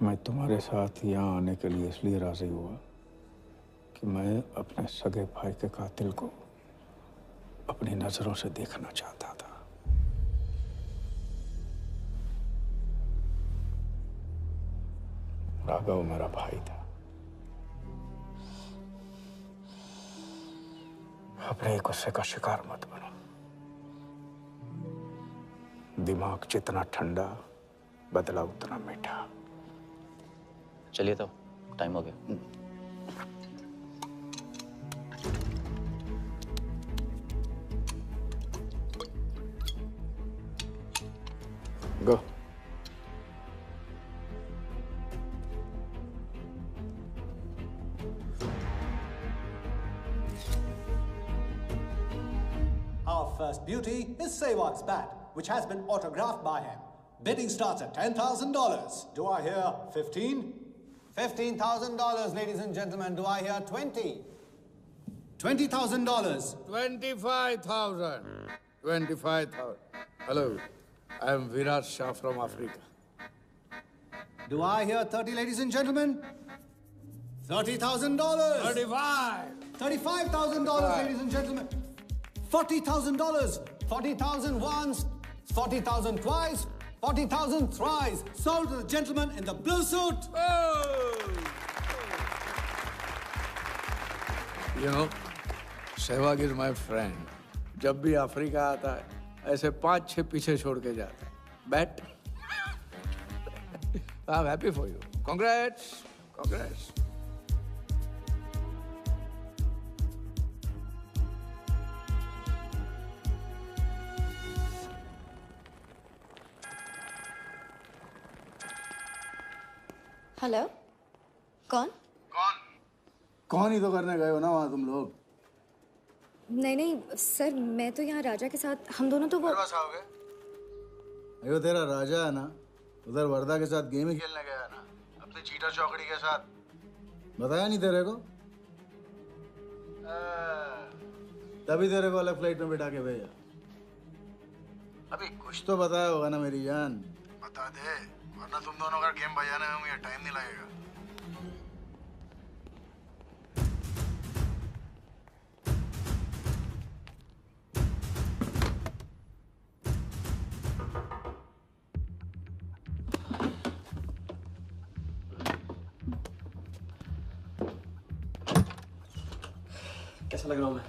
मैं तुम्हारे साथ यहाँ आने के लिए इसलिए राजी हुआ कि मैं अपने सगे भाई के कातिल को अपनी नजरों से देखना चाहता था। राघव मेरा भाई था। अपने गुस्से का शिकार मत बनो। दिमाग जितना ठंडा, बदला उतना मीठा। चलिए तो टाइम हो गया। गो। Our first beauty is Sehwag's bat, which has been autographed by him. Bidding starts at $10,000. Do I hear 15? $15,000, ladies and gentlemen. Do I hear 20? $20,000. 25,000. 25,000. Hello, I am Virat Shah from Africa. Do I hear 30, ladies and gentlemen? $30,000. 35. $35,000, ladies and gentlemen. $40,000. 40,000 once, 40,000 twice, 40,000 thrice. Sold to the gentleman in the blue suit. You know, Sehwag is my friend. जब भी Africa आता है, ऐसे 5-6 पीछे छोड़ के जाता है. Bet? I'm happy for you. Congrats. Congrats. Hello, कौन? कौन ही तो करने गए हो ना वहाँ तुम लोग? नहीं नहीं सर, मैं तो यहाँ राजा के साथ, हम दोनों तो वो अयो तेरा राजा है ना, उधर वर्दा के साथ गेम ही खेलने गया ना, अपनी चीटा चौकड़ी के साथ। बताया नहीं तेरे को? तभी तेरे को अलग फ्लाइट में बिठा के भेजा। अभी कुछ तो बताया होगा ना मेरी जान, बता दे, वरना तुम दोनों का गेम बजाने में मुझे टाइम नहीं लगेगा। कैसा लग रहा हूँ मैं?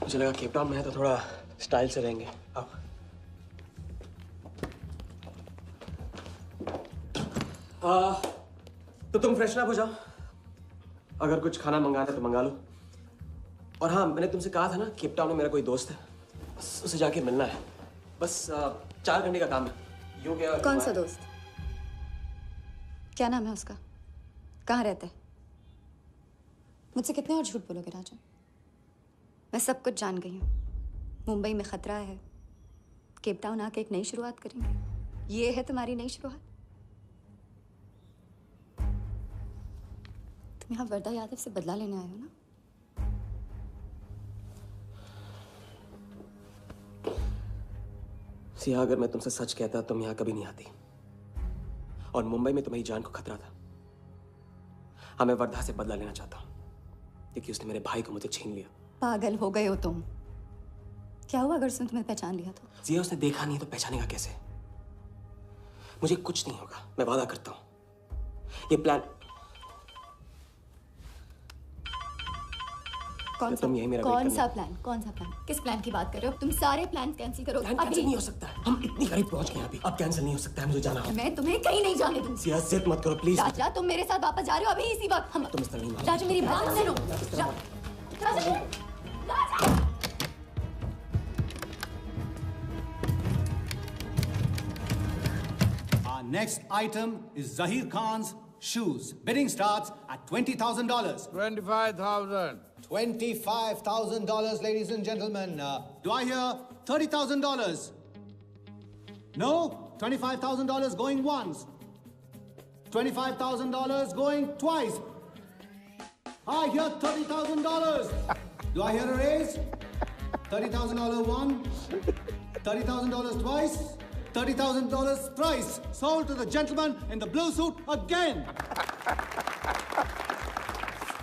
मुझे लगा केप टाउन में है तो थोड़ा स्टाइल से रहेंगे। आओ। तो तुम फ्रेशन अप हो जाओ। अगर कुछ खाना मंगाना है तो मंगा लो। और हाँ, मैंने तुमसे कहा था ना, केप टाउन में मेरा कोई दोस्त है, बस उसे जाके मिलना है। बस 4 घंटे का काम है। यूँ क्या? कौन सा दोस्त? क्या नाम है उसका? कहाँ रहता है? मुझसे कितने और झूठ बोलोगे राजा? मैं सब कुछ जान गई हूँ। मुंबई में खतरा है, केप टाउन आके एक नई शुरुआत करेंगे। ये है तुम्हारी नई शुरुआत? तुम यहाँ वर्दा यादव से बदला लेने आए हो ना? सिया, अगर मैं तुमसे सच कहता तुम यहाँ कभी नहीं आती। और मुंबई में तुम्हारी जान को खतरा था। हाँ, मैं वर्धा से बदला लेना चाहता हूँ क्योंकि उसने मेरे भाई को मुझे छीन लिया। पागल हो गए हो तुम? क्या हुआ अगर उसने तुम्हें पहचान लिया तो? जिया, उसने देखा नहीं तो पहचानेगा कैसे? मुझे कुछ नहीं होगा, मैं वादा करता हूं। ये प्लान कौन सा? कौन सा प्लान? कौन सा प्लान? किस प्लान की बात कर रहे हो? तुम सारे प्लान कैंसिल करो। प्लान कैंसिल नहीं हो सकता है। हम इतनी करीब पहुंच गए अभी। अब कैंसिल नहीं हो सकता है, मुझे जाना होगा। मैं तुम्हें कहीं नहीं जाने दूंगी। सिया, जिद मत करो प्लीज। राजा, तुम मेरे साथ वापस जा रहे हो अभी इसी वक्त? हम तुम इस तरह नहीं मानो। राजा, मेरी बात सुनो। राजा, राजा। Our next item is Zahir Khan's shoes. Bidding starts at $20,000. 25,000. $25,000, ladies and gentlemen. Do I hear $30,000? No? $25,000 going once. $25,000 going twice. I hear $30,000. Do I hear a raise? $30,000 once. $30,000 twice. $30,000 thrice. Sold to the gentleman in the blue suit again.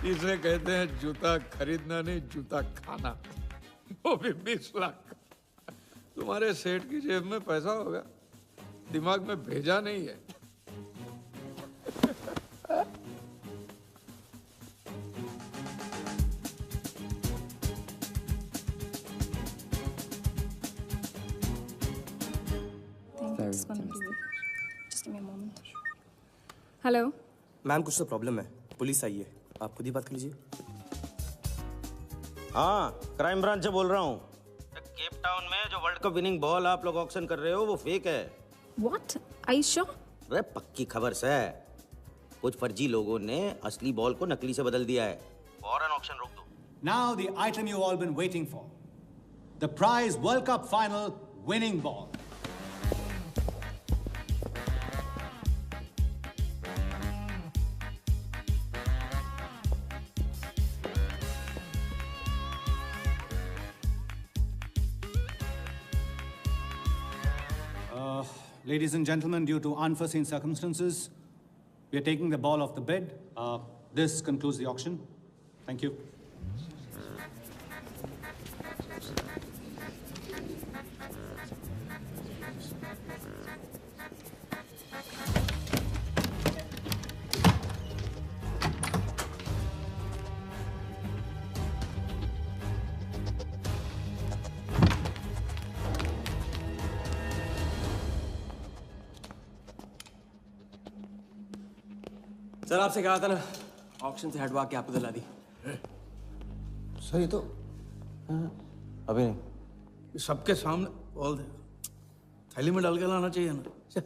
इसे कहते हैं जूता खरीदना नहीं, जूता खाना। वो भी 20 लाख। तुम्हारे सेठ की जेब में पैसा होगा, दिमाग में भेजा नहीं है। Just give me a moment. Hello. Ma'am कुछ तो प्रॉब्लम है, पुलिस आई है, आप खुद ही बात कर लीजिए। हाँ, क्राइम ब्रांच से बोल रहा हूँ। केप टाउन में जो वर्ल्ड कप विनिंग बॉल आप लोग ऑक्शन कर रहे हो वो फेक है। What? Are you sure? अरे पक्की खबर से। कुछ फर्जी लोगों ने असली बॉल को नकली से बदल दिया है। फौरन ऑक्शन रोक दो। Now the item you all been waiting for. The prize World Cup final winning ball. Ladies and gentlemen, due to unforeseen circumstances, we are taking the ball off the bid. This concludes the auction. Thank you. Sir आपसे कहा था ना, auction से हटवा के आपको दिला दी। Sir ये तो अभी नहीं। सबके सामने बॉल दे, थैली में डाल के लाना चाहिए ना।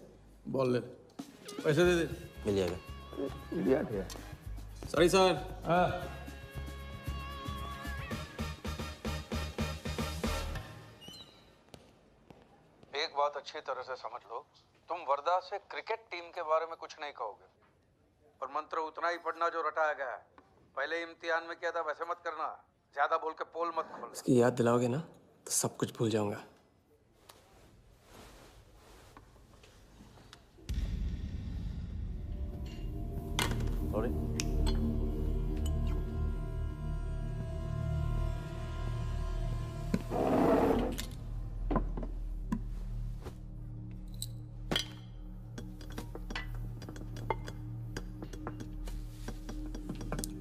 बॉल ले, पैसे दे दे। मिल जाएगा। इडियट है। Sorry sir. एक बात अच्छी तरह से समझ लो, तुम वर्धा से क्रिकेट टीम के बारे में कुछ नहीं कहोगे, पर मंत्र उतना ही पढ़ना जो रटाया गया है। पहले इम्तिहान में किया था वैसे मत करना, ज्यादा बोल के पोल मत खोल। इसकी याद दिलाओगे ना तो सब कुछ भूल जाऊंगा।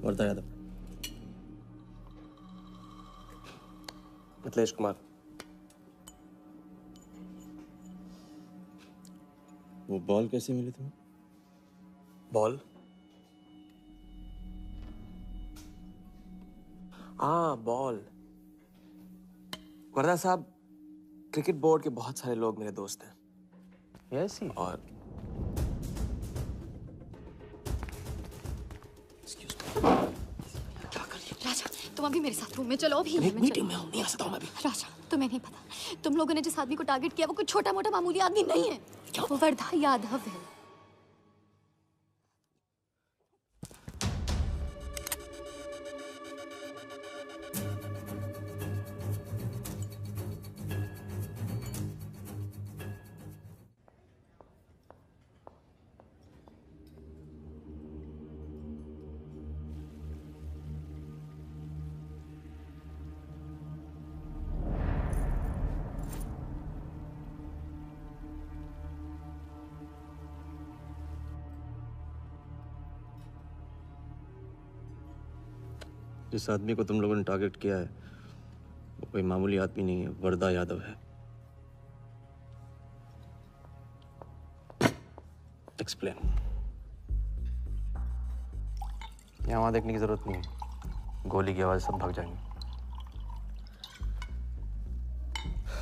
वर्धा यादव, मिथिलेश कुमार। वो बॉल कैसे मिली तुम्हें? बॉल? हाँ बॉल। वर्धा साहब, क्रिकेट बोर्ड के बहुत सारे लोग मेरे दोस्त हैं। Yes he. और राजा, तुम अभी मेरे साथ रूम में चलो। अभी मीटिंग में हूँ, नहीं आ सकता हूँ मैं अभी। राजा, तुम्हें नहीं पता, तुम लोगों ने जिस आदमी को टारगेट किया वो कोई छोटा मोटा मामूली आदमी नहीं है। वो वर्धा यादव है। जिस आदमी को तुम लोगों ने टारगेट किया है वो कोई मामूली आदमी नहीं है, वर्धा यादव है। एक्सप्लेन। यहाँ वहाँ देखने की जरूरत नहीं है, गोली की आवाज सब भाग जाएंगे।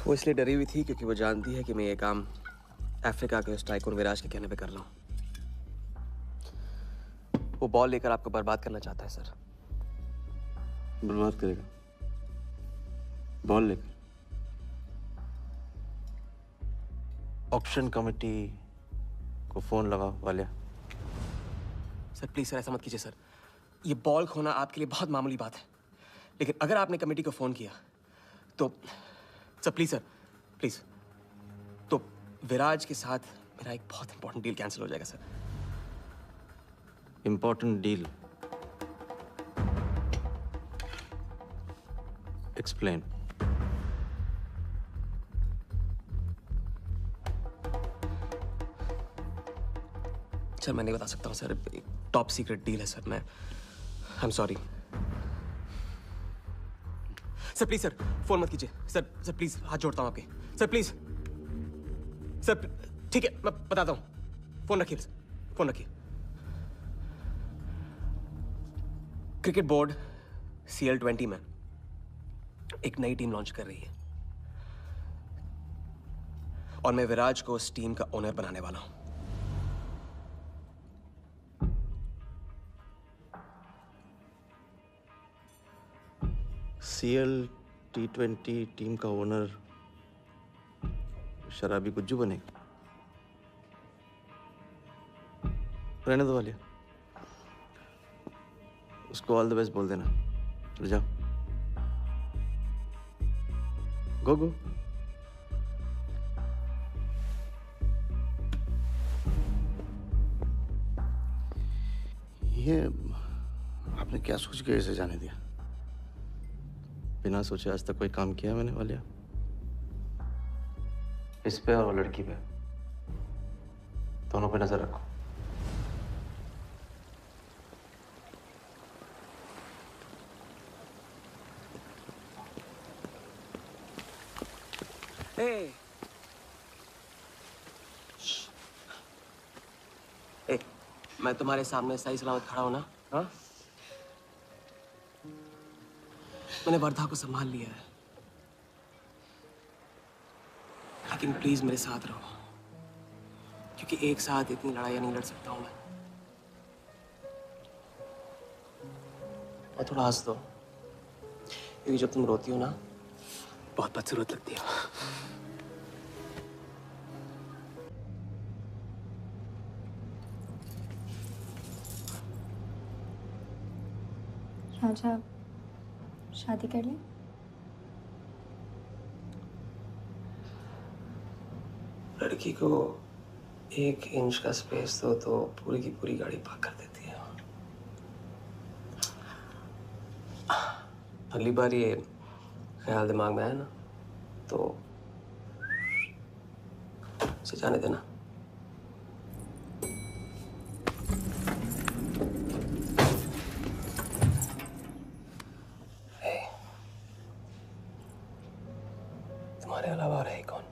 वो इसलिए डरी हुई थी क्योंकि वो जानती है कि मैं ये काम अफ्रीका के उस टाइकून विराज के कहने पे कर रहा हूँ। वो बॉल लेकर आपको बर्बाद करना चाहता है सर। बर्बाद करेगा? बॉल लेकर? ऑक्शन कमेटी को फोन लगाओ वालिया। सर प्लीज सर, ऐसा मत कीजिए सर। ये बॉल खोना आपके लिए बहुत मामूली बात है, लेकिन अगर आपने कमेटी को फोन किया तो सर प्लीज सर, प्लीज, तो विराज के साथ मेरा एक बहुत इंपॉर्टेंट डील कैंसिल हो जाएगा sir. Important deal? Explain. Sir मैं नहीं बता सकता हूँ सर, एक टॉप सीक्रेट डील है सर। मैं I am sorry sir. Please sir phone मत कीजिए सर। सर प्लीज हाथ जोड़ता हूँ आपके सर, प्लीज सर। ठीक है मैं बताता हूँ, फोन रखिए, फोन रखिए। क्रिकेट बोर्ड CL20 में एक नई टीम लॉन्च कर रही है और मैं विराज को उस टीम का ओनर बनाने वाला हूं। CL T20 टीम का ओनर शराबी गुज्जू बनेगा। रहने दो वालिया, उसको ऑल द बेस्ट बोल देना। चल जाओ, गो गो। ये आपने क्या सोच के इसे जाने दिया? बिना सोचे आज तक कोई काम किया मैंने वालिया? इस पे और लड़की पे, दोनों पे नजर रखो। ए, मैं तुम्हारे सामने सही सलामत खड़ा हूं ना? हाँ? मैंने वर्धा को संभाल लिया है, लेकिन प्लीज मेरे साथ रहो, क्योंकि एक साथ इतनी लड़ाइयां नहीं लड़ सकता हूं मैं। और थोड़ा हंस दो, क्योंकि जब तुम रोती हो ना, बहुत बदसूरत लगती हो। राजा, शादी कर ले। लड़की को 1 इंच का स्पेस दो तो पूरी की पूरी गाड़ी पार्क कर देती है। अगली बार ये ख्याल दिमाग में आया ना, तो उसे जाने देना। तुम्हारे अलावा और है कौन?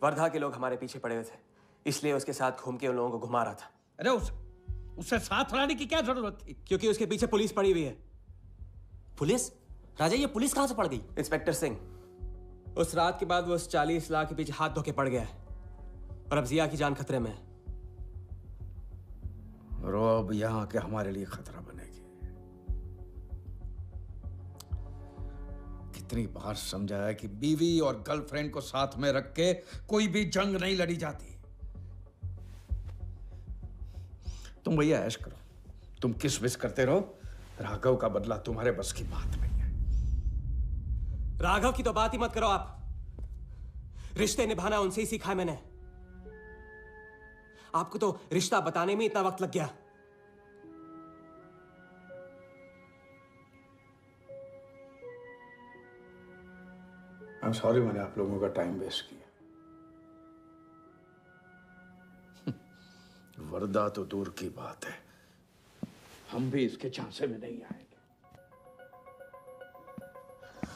वर्धा के लोग हमारे पीछे पड़े हुए थे, इसलिए उसके साथ घूम के उन लोगों को घुमा रहा था। अरे उससे साथ लाने की क्या जरूरत थी? क्योंकि उसके पीछे पुलिस पड़ी हुई है। पुलिस? राजा, ये पुलिस कहां से पड़ गई? इंस्पेक्टर सिंह, उस रात के बाद वो उस 40 लाख के पीछे हाथ धो के पड़ गया है और अब जिया की जान खतरे में है। और वो अब यहाँ के हमारे लिए खतरा बनेगी। कितनी बार समझाया कि बीवी और गर्लफ्रेंड को साथ में रख के कोई भी जंग नहीं लड़ी जाती। तुम भैया ऐश करो, तुम किस विस करते रहो। राघव का बदला तुम्हारे बस की बात नहीं है। राघव की तो बात ही मत करो आप। रिश्ते निभाना उनसे ही सीखा है मैंने। आपको तो रिश्ता बताने में इतना वक्त लग गया। I'm sorry मैंने आप लोगों का टाइम वेस्ट किया। वर्दा तो दूर की बात है, हम भी इसके झांसे में नहीं आएंगे।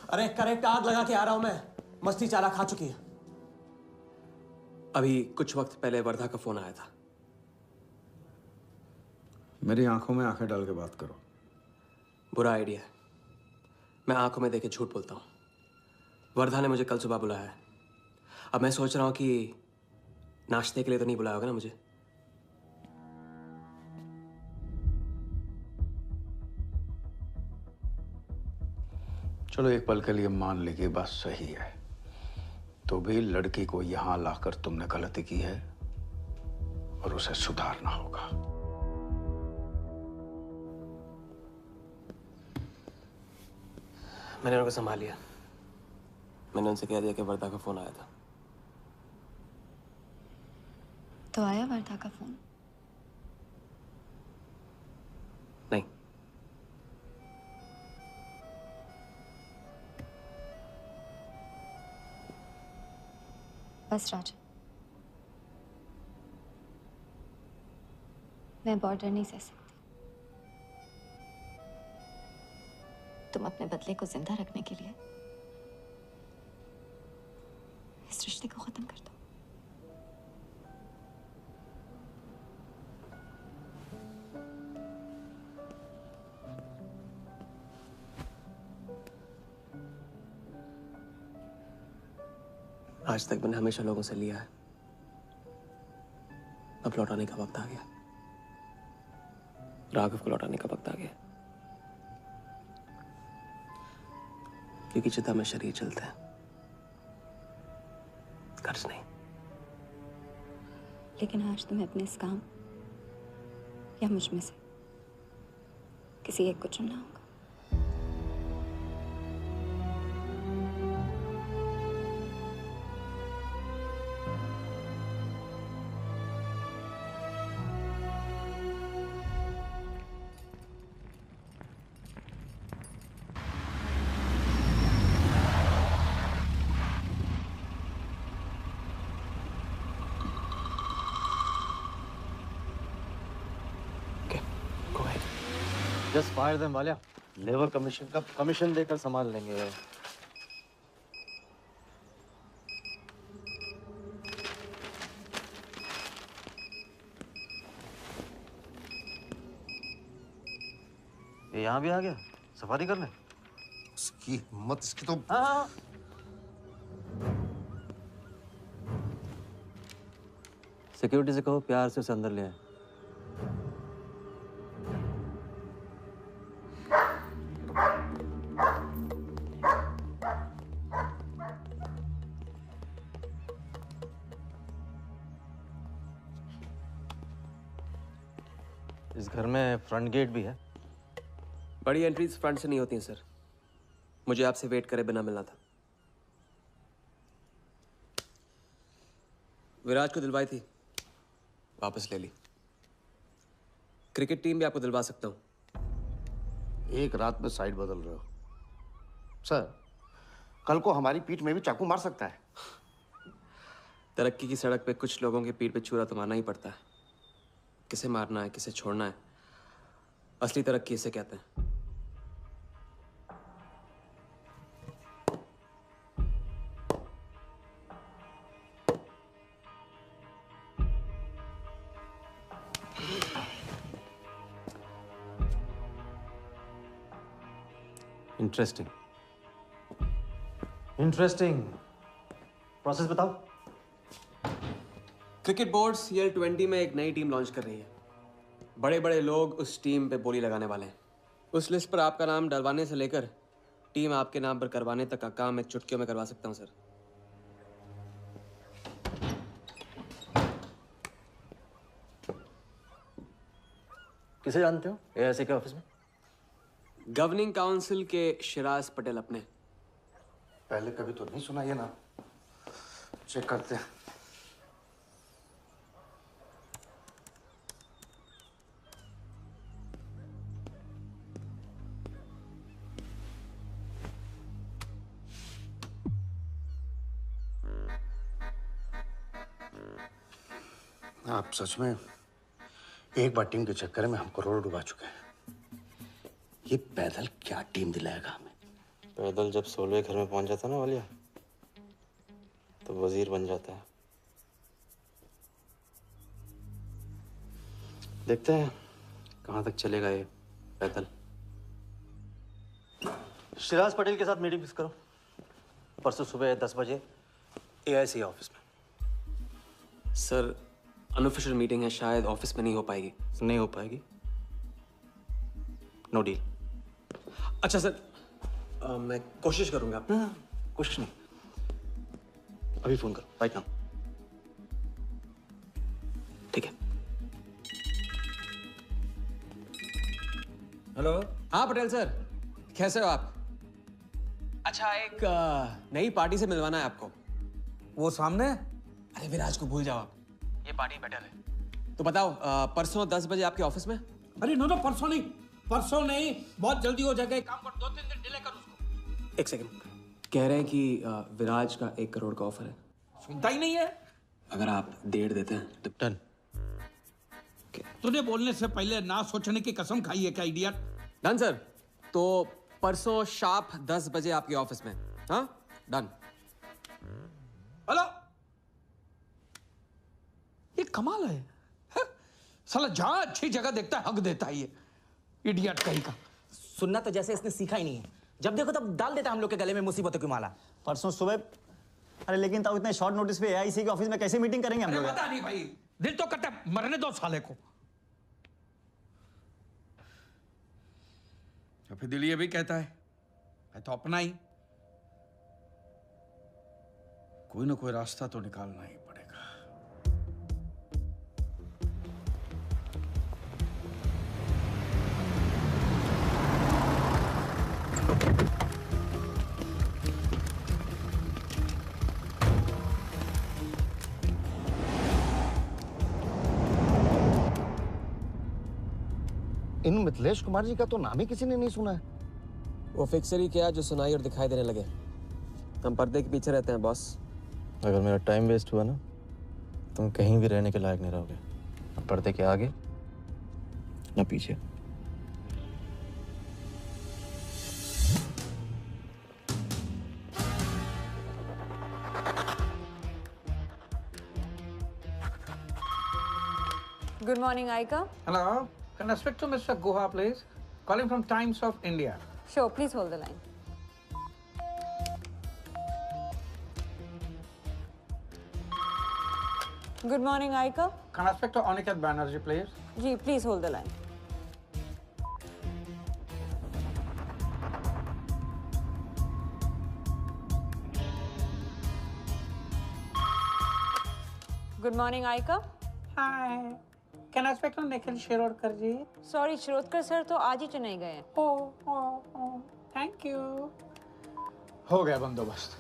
अरे करेक्ट आग लगा के आ रहा हूं मैं। मस्ती चारा खा चुकी है। अभी कुछ वक्त पहले वर्धा का फोन आया था। मेरी आंखों में आंखें डाल के बात करो। बुरा आइडिया है। मैं आंखों में देखे झूठ बोलता हूं। वर्धा ने मुझे कल सुबह बुलाया है। अब मैं सोच रहा हूं कि नाश्ते के लिए तो नहीं बुलाया होगा ना मुझे। चलो एक पल के लिए मान ली कि बात सही है, तो भी लड़की को यहां लाकर तुमने गलती की है और उसे सुधारना होगा। मैंने उनको संभाल लिया। मैंने उनसे कह दिया कि वर्धा का फोन आया था। तो आया वर्धा का फोन? नहीं। बस राज, मैं बॉर्डर नहीं सह सकती। तुम अपने बदले को जिंदा रखने के लिए इस रिश्ते को खत्म कर दो। आज तक मैंने हमेशा लोगों से लिया है, अब लौटाने का वक्त आ गया। राघव को लौटाने का वक्त आ गया, क्योंकि चिता में शरीर चलता है, कर्ज नहीं। लेकिन आज तुम्हें अपने इस काम या मुझ में से किसी एक को चुनना होगा। Just fire them Walia. Labour commission का कमीशन देकर संभाल लेंगे। ये यहाँ भी आ गया सफारी करने। उसकी हिम्मत, इसकी तो। हाँ। सिक्योरिटी से कहो प्यार से उसे अंदर ले आए। इस घर में फ्रंट गेट भी है। बड़ी एंट्रीज फ्रंट से नहीं होती हैं सर। मुझे आपसे वेट करे बिना मिलना था। विराज को दिलवाई थी, वापस ले ली। क्रिकेट टीम भी आपको दिलवा सकता हूं। एक रात में साइड बदल रहे हो सर। कल को हमारी पीठ में भी चाकू मार सकता है। तरक्की की सड़क पे कुछ लोगों की पीठ पे छुरा तो मारना ही पड़ता है। किसे मारना है, किसे छोड़ना है, असली तरक्की इसे कहते हैं। Interesting interesting. प्रोसेस बताओ। क्रिकेट बोर्ड CL20 में एक नई टीम लॉन्च कर रही है। बड़े बड़े लोग उस टीम पे बोली लगाने वाले हैं। उस लिस्ट पर आपका नाम डलवाने से लेकर टीम आपके नाम पर करवाने तक का काम मैं चुटकियों में करवा सकता हूं सर। किसे जानते हो AIC के ऑफिस में? गवर्निंग काउंसिल के शिराज पटेल अपने। पहले कभी तो नहीं सुना ये ना। चेक करते हैं। आप सच में एक बार टीम के चक्कर में हम करोड़ डुबा चुके हैं। ये पैदल क्या टीम दिलाएगा हमें? पैदल जब 16वें घर में पहुंच जाता ना वालिया, तो वजीर बन जाता है। देखते हैं कहां तक चलेगा ये पैदल। शिराज पटेल के साथ मीटिंग फिक्स करो। परसों सुबह 10 बजे AIC ऑफिस में। सर अनऑफिशियल मीटिंग है, शायद ऑफिस में नहीं हो पाएगी। नहीं हो पाएगी? No deal. अच्छा सर, मैं कोशिश करूंगा। कोशिश नहीं, अभी फोन करो राइट नाउ। ठीक है। हेलो। हाँ पटेल सर, कैसे हो आप? अच्छा, एक नई पार्टी से मिलवाना है आपको। वो सामने? अरे विराज को भूल जाओ आप। ये पार्टी बेटर है। तो बताओ परसों 10 बजे आपके ऑफिस में? अरे नो परसों नहीं, बहुत जल्दी हो जाएगा। एक काम कर, 2-3 दिन डिले कर उसको। एक सेकंड, कह रहे हैं कि विराज का 1 करोड़ का ऑफर है। सुनता ही नहीं है। अगर आप 1.5 देते हैं तो डन। तूने बोलने से पहले ना सोचने की कसम खाई है क्या इडियट? Done sir. तो परसों शार्प 10 बजे आपके ऑफिस में। हाँ डन। हेलो, ये कमाल है, साला जहां अच्छी जगह देखता है हक देता है ये इडियट कहीं का। सुनना तो जैसे इसने सीखा ही नहीं है, जब देखो तब डाल देता हम लोग के गले में मुसीबतों की माला। परसों सुबह। अरे लेकिन तब इतने शॉर्ट नोटिस पे एआईसी के ऑफिस में कैसे मीटिंग करेंगे हम लोग? पता नहीं भाई, दिल तो करता है मरने दो साले को। तो फिर दिल ये भी कहता है मैं तो अपना ही, कोई ना कोई रास्ता तो निकालना ही पड़ेगा। इन मिथिलेश कुमार जी का तो नाम ही किसी ने नहीं सुना है। वो फिक्सर ही क्या जो सुनाई और दिखाई देने लगे। हम पर्दे के पीछे रहते हैं बॉस। अगर मेरा टाइम वेस्ट हुआ ना, तुम कहीं भी रहने के लायक नहीं रहोगे, ना पर्दे के आगे ना पीछे। Good morning, Aika. Hello, can I speak to Mr. Guha, please? Calling from Times of India. Sure, please hold the line. Good morning, Aika. Can I speak to Aniket Banerjee, please? Ji, please hold the line. Good morning, Aika. Hi. Can I speak to Nikhil Shirodkar ji? Sorry, Shirodkar sir तो आज ही चेन्नई गए हैं। Oh, thank you. हो गया बंदोबस्त।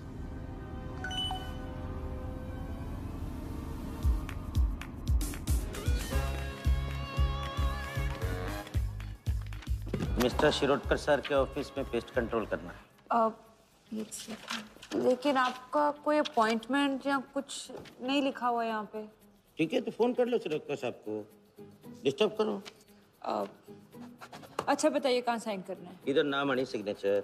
Mister Shirodkar sir के office में pest control करना है। लेकिन आपका कोई अपॉइंटमेंट या कुछ नहीं लिखा हुआ यहाँ पे। ठीक है, तो फोन कर लो शिरोडकर साहब को, डिस्टर्ब करो। अच्छा बताइए कहाँ साइन करना है? इधर नाम आनी सिग्नेचर।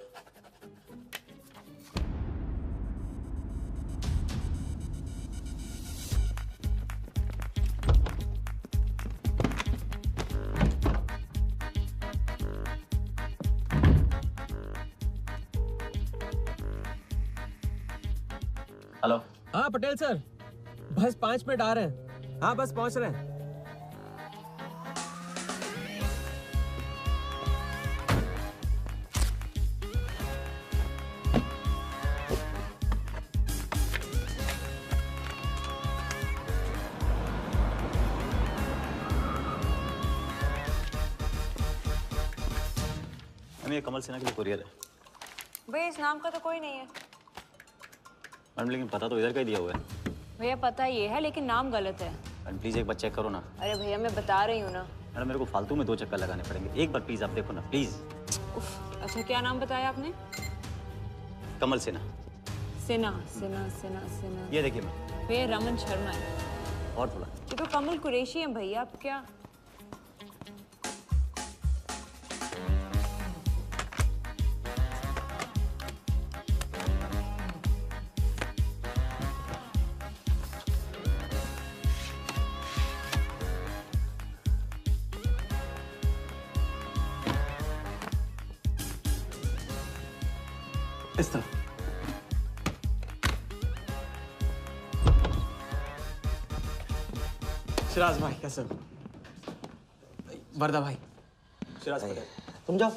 हेलो। हाँ पटेल सर, बस 5 मिनट आ रहे हैं। हाँ बस पहुंच रहे हैं। ये कमल सिन्हा के लिए कुरियर है। भैया इस नाम का तो कोई नहीं है। मैडम लेकिन पता तो इधर का ही दिया हुआ है। भैया पता ये है लेकिन नाम गलत है। मैडम प्लीज एक बार चेक करो ना। अरे भैया मैं बता रही हूँ ना। मैडम मेरे को फालतू में 2 चक्कर लगाने पड़ेंगे, एक बार प्लीज आप देखो ना प्लीज। अच्छा क्या नाम बताया आपने? कमल सिन्हा। सिन्हा सिन्हा सिन्हा सिन्हा। ये देखिए मैम। भैया रमन शर्मा है। और थोड़ा। ये तो कमल कुरैशी है भैया, आप क्या? इस तरफ। शिराज भाई कैसे हो? वर्दा भाई। शिराज भाई। तुम जाओ।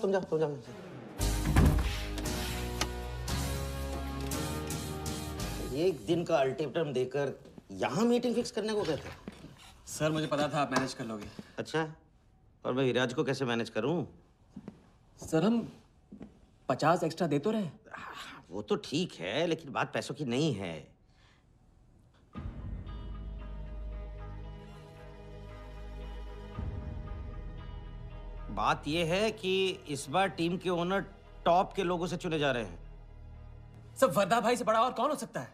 एक दिन का अल्टीमेटम देकर यहाँ मीटिंग फिक्स करने को कहते हैं। सर मुझे पता था आप मैनेज कर लोगे। अच्छा, और मैं विराज को कैसे मैनेज करूं? सर हम 50 एक्स्ट्रा दे तो रहे। वो तो ठीक है, लेकिन बात पैसों की नहीं है। बात यह है कि इस बार टीम के ओनर टॉप के लोगों से चुने जा रहे हैं। सब वर्दा भाई से बड़ा और कौन हो सकता है?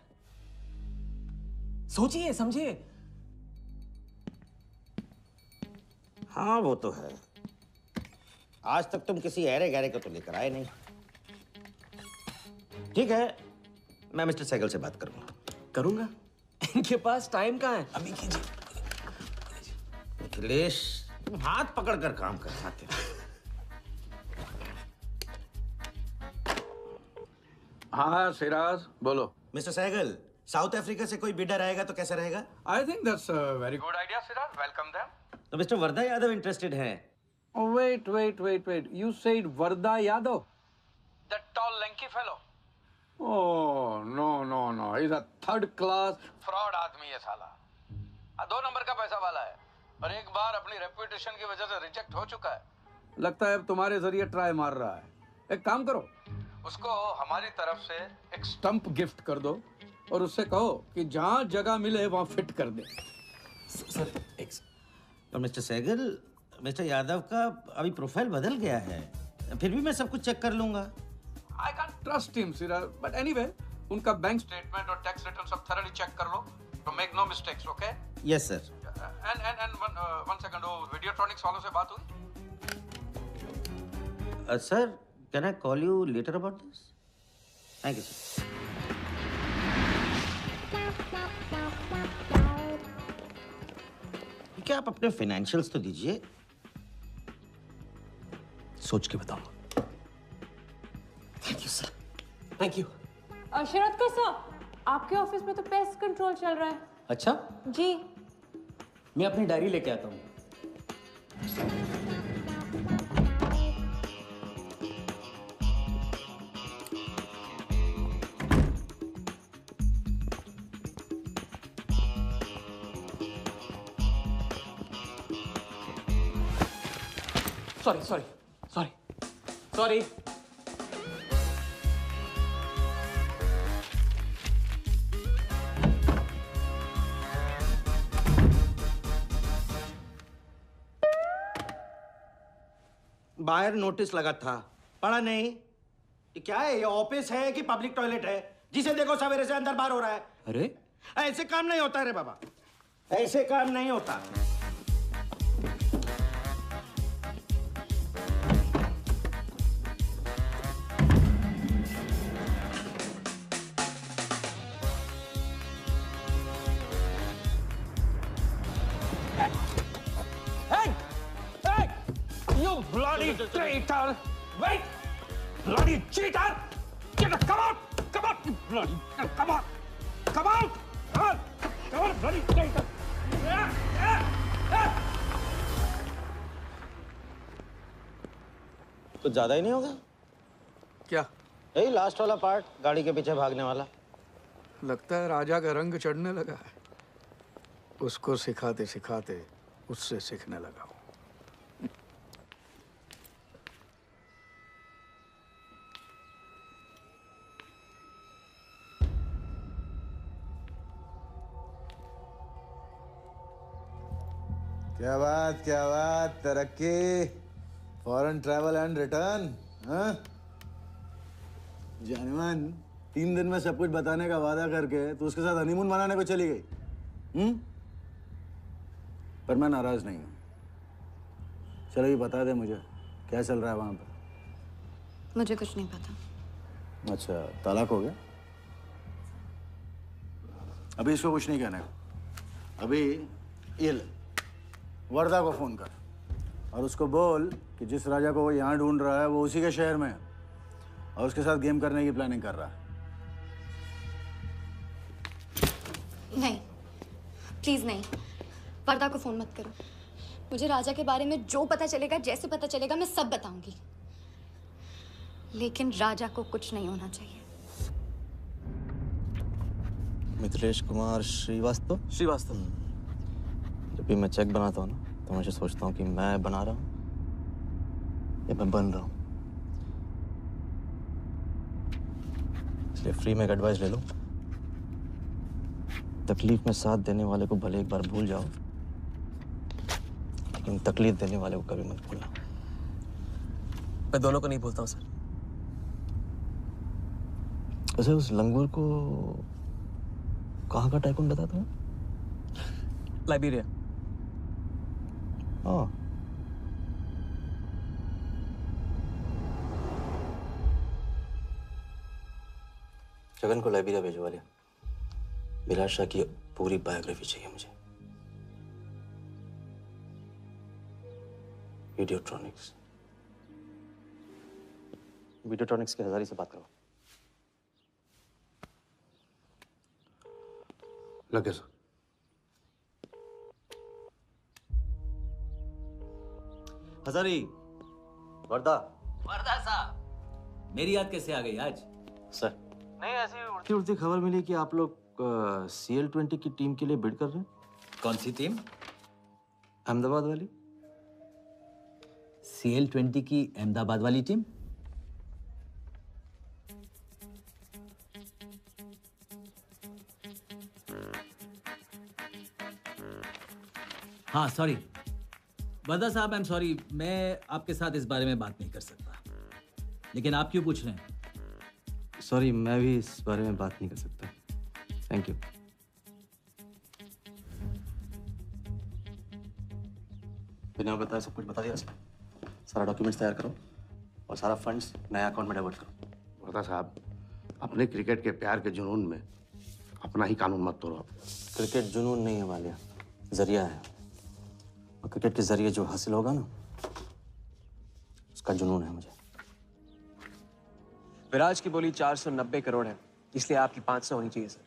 सोचिए समझिए। हाँ वो तो है। आज तक तुम किसी अहरे गहरे को तो लेकर आए नहीं। ठीक है, मैं मिस्टर सहगल से बात करूंगा। इनके पास टाइम कहाँ है? अभी कीजिए। अखिलेश, तुम हाथ पकड़कर काम कर सकते हो। हाँ सिराज, बोलो। मिस्टर सहगल, साउथ अफ्रीका से कोई बिडर आएगा तो कैसा रहेगा? I think that's a very good idea Siraj, welcome them. तो मिस्टर वर्दा यादव इंटरेस्टेड हैं? Wait. You said Varda Yadav? That tall, lanky fellow? Oh, no. He's a third class fraud आदमी है साला। 2 नंबर का पैसा वाला है और एक बार अपनी रेपुटेशन की वजह से रिजेक्ट हो चुका है। लगता है अब तुम्हारे जरिए ट्राई मार रहा है। एक काम करो, उसको हमारी तरफ से एक स्टंप गिफ्ट कर दो और उससे कहो कि जहाँ जगह मिले वहाँ फिट कर दे। सर, और मिस्टर सहगल, मिस्टर यादव का अभी प्रोफाइल बदल गया है, फिर भी मैं सब कुछ चेक कर लूंगा। I can't trust him, Siraj. But anyway, उनका बैंक स्टेटमेंट और टैक्स रिटर्न सब thoroughly चेक कर लो, तो make no mistakes, okay? Yes, sir. And one second, वो वीडियोट्रॉनिक्स वालों से बात हुई? Sir, can I call you later about this? Thank you, sir. क्या आप अपने फाइनेंशियल्स तो दीजिए। सोच के बताओ। Thank you sir, thank you. Sharad का सर, आपके ऑफिस में तो पेस्ट कंट्रोल चल रहा है। अच्छा, जी। मैं अपनी डायरी लेके आता हूँ। सॉरी। बाहर नोटिस लगा था, पढ़ा नहीं? ये क्या है? ये ऑफिस है कि पब्लिक टॉयलेट है? जिसे देखो सवेरे से अंदर बाहर हो रहा है। अरे ऐसे काम नहीं होता रे बाबा, ऐसे काम नहीं होता। Bloody traitor! Wait! Bloody cheater! Come out! You bloody... Come on! Come out! Come on, bloody traitor! कुछ ज्यादा ही नहीं होगा क्या? यही लास्ट वाला पार्ट, गाड़ी के पीछे भागने वाला। लगता है राजा का रंग चढ़ने लगा है। उसको सिखाते सिखाते उससे सीखने लगा हूं। क्या बात, तरक्की, फॉरेन ट्रैवल एंड रिटर्न। हाँ, जानवन 3 दिन में सब कुछ बताने का वादा करके तो उसके साथ हनीमून मनाने को चली गई। पर मैं नाराज नहीं हूँ। चलो ये बता दे मुझे, क्या चल रहा है वहां पर? मुझे कुछ नहीं पता। अच्छा, तलाक हो गया? अभी इसको कुछ नहीं कहने का। अभी ये ले, वर्दा को फोन कर और उसको बोल कि जिस राजा को वो यहाँ ढूंढ रहा है वो उसी के शहर में है और उसके साथ गेम करने की प्लानिंग कर रहा है। नहीं, प्लीज नहीं, वर्दा को फोन मत करो। मुझे राजा के बारे में जो पता चलेगा, जैसे पता चलेगा, मैं सब बताऊंगी, लेकिन राजा को कुछ नहीं होना चाहिए। मिथिलेश कुमार श्रीवास्तव। जब भी मैं चेक बनाता हूँ ना तो मुझे सोचता हूँ कि मैं बना रहा हूँ या मैं बन रहा हूँ। इसलिए फ्री में एक एडवाइस ले लो, तकलीफ में साथ देने वाले को भले एक बार भूल जाओ, लेकिन तकलीफ देने वाले को कभी मत भूलना। मैं दोनों को नहीं भूलता हूँ सर। वैसे उस लंगूर को कहाँ का टाइकून बताया तुम्हें? लाइबेरिया। हाँ। जगन को लाइबेरिया भिजवा लिया। विराट शाह की पूरी बायोग्राफी चाहिए मुझे। वीडियोट्रॉनिक्स के हजारी से बात करो। लगे सर। हजारी। वर्दा साहब, मेरी याद कैसे आ गई आज? सर नहीं, ऐसी उड़ती उड़ती खबर मिली कि आप लोग CL20 की टीम के लिए बिड कर रहे हैं। कौन सी टीम? अहमदाबाद वाली। CL20 की अहमदाबाद वाली टीम? हाँ सॉरी वर्दा साहब, आई एम सॉरी, मैं आपके साथ इस बारे में बात नहीं कर सकता। लेकिन आप क्यों पूछ रहे हैं? सॉरी, मैं भी इस बारे में बात नहीं कर सकता। Thank you. बिना बताए सब कुछ बता दिया सर। सारा डॉक्यूमेंट्स तैयार करो और सारा फंड्स नए अकाउंट में डाइवर्ट करो। वर्दा साहब, अपने क्रिकेट के प्यार के जुनून में अपना ही कानून मत तोड़ो। क्रिकेट जुनून नहीं है वालिया, जरिया है। और क्रिकेट के जरिए जो हासिल होगा ना, उसका जुनून है मुझे। विराज की बोली 490 करोड़ है, इसलिए आपकी 500 होनी चाहिए सर।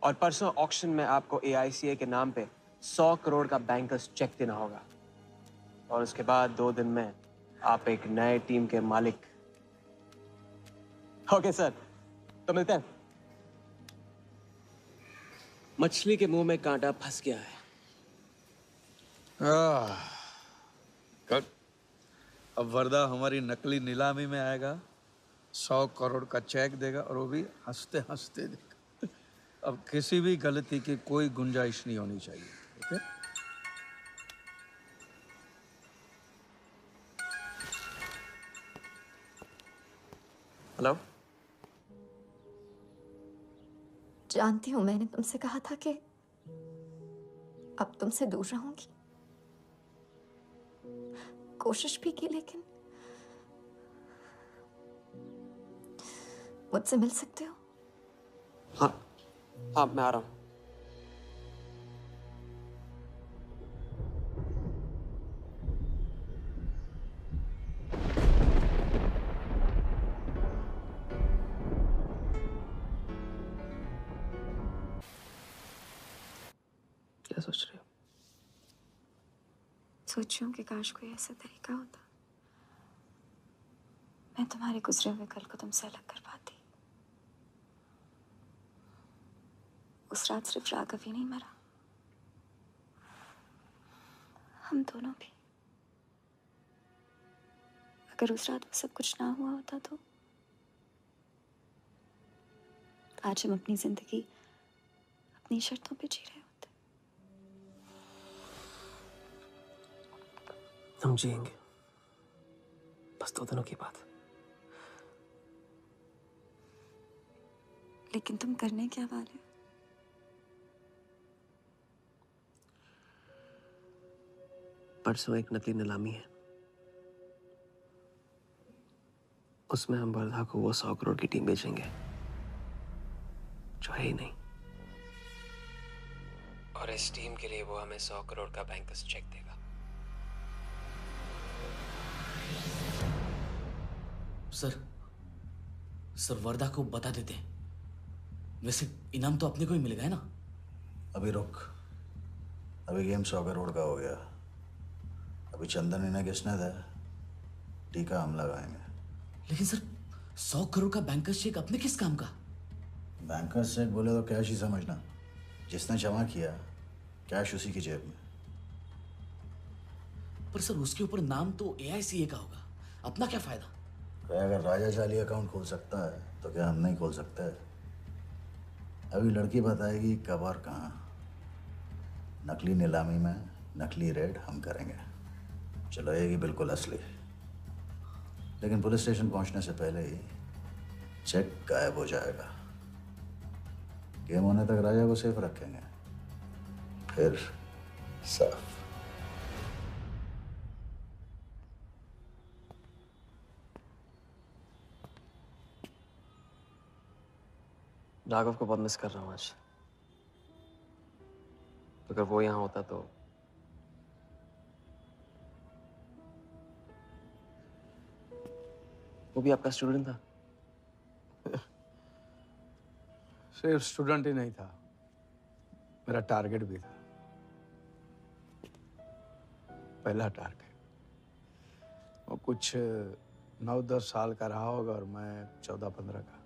और परसों ऑक्शन में आपको AICA के नाम पे 100 करोड़ का बैंकर्स चेक देना होगा। और उसके बाद 2 दिन में आप एक नए टीम के मालिक। ओके सर, तो मिलते हैं। मछली के मुंह में कांटा फंस गया है। कल अब वर्दा हमारी नकली नीलामी में आएगा, 100 करोड़ का चेक देगा और वो भी हंसते हंसते देगा। अब किसी भी गलती की कोई गुंजाइश नहीं होनी चाहिए। ओके? हेलो। जानती हूँ मैंने तुमसे कहा था कि अब तुमसे दूर रहूंगी। कोशिश भी की, लेकिन मुझसे मिल सकते हो? हाँ, मैं आ रहा हूँ। क्या सोच रहे हो? सोच रही हूँ कि काश कोई ऐसा तरीका होता मैं तुम्हारे गुजरे हुए कल को तुमसे अलग कर पाती। उस रात सिर्फ राघव ही नहीं मरा, हम दोनों भी। अगर उस रात वो सब कुछ ना हुआ होता तो आज हम अपनी जिंदगी अपनी शर्तों पे जी रहे होते। हम जिएंगे, बस 2 दिनों की बात। लेकिन तुम करने क्या वाले हो? परसों एक नकली नीलामी है, उसमें हम वर्धा को वो 100 करोड़ की टीम बेचेंगे जो है ही नहीं। और इस टीम के लिए वो हमें 100 करोड़ का बैंकर्स चेक देगा। सर वर्धा को बता देते हैं। वैसे इनाम तो अपने को ही मिलेगा है ना? अभी रुक, अभी गेम 100 करोड़ का हो गया। अभी चंदन इन्हें किसने था, टीका हम लगाएंगे। लेकिन सर 100 करोड़ का बैंकर्स चेक अपने किस काम का? बैंकर्स चेक बोले तो कैश ही समझना। जिसने जमा किया कैश उसी की जेब में। पर सर उसके ऊपर नाम तो AICA का होगा, अपना क्या फायदा? अगर राजा चाली अकाउंट खोल सकता है तो क्या हम नहीं खोल सकते? अभी लड़की बताएगी कब और कहाँ। नकली नीलामी में नकली रेड हम करेंगे, चलो ये बिल्कुल असली। लेकिन पुलिस स्टेशन पहुंचने से पहले ही चेक गायब हो जाएगा। गेम होने तक राजा को सेफ रखेंगे, फिर साफ। राघव को बहुत मिस कर रहा हूँ आज। अगर वो यहाँ होता तो वो भी आपका स्टूडेंट था? सिर्फ स्टूडेंट ही नहीं था, मेरा टारगेट भी था। पहला टारगेट। वो कुछ 9-10 साल का रहा होगा और मैं 14-15 का।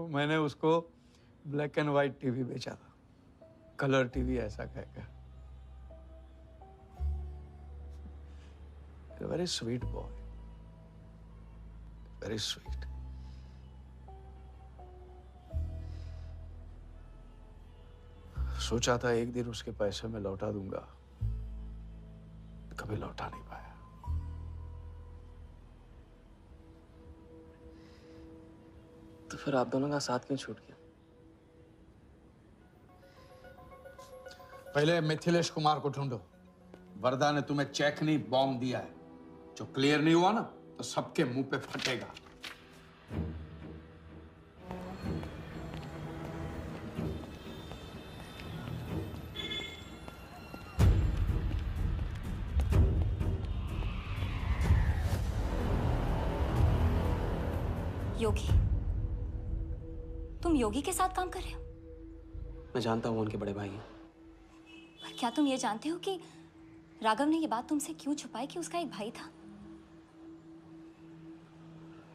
मैंने उसको ब्लैक एंड व्हाइट टीवी बेचा था, कलर टीवी ऐसा कहकर। Very sweet boy, very sweet. सोचा था एक दिन उसके पैसे में लौटा दूंगा, कभी लौटा नहीं पाया। तो फिर आप दोनों का साथ क्यों छूट गया? पहले मिथिलेश कुमार को ढूंढो। वरदा ने तुम्हें चेक नहीं बॉम्ब दिया है। जो क्लियर नहीं हुआ ना तो सबके मुंह पे फटेगा। योगी, तुम योगी के साथ काम कर रहे हो? मैं जानता हूँ उनके बड़े भाई हैं। पर क्या तुम ये जानते हो कि राघव ने ये बात तुमसे क्यों छुपाई कि उसका एक भाई था?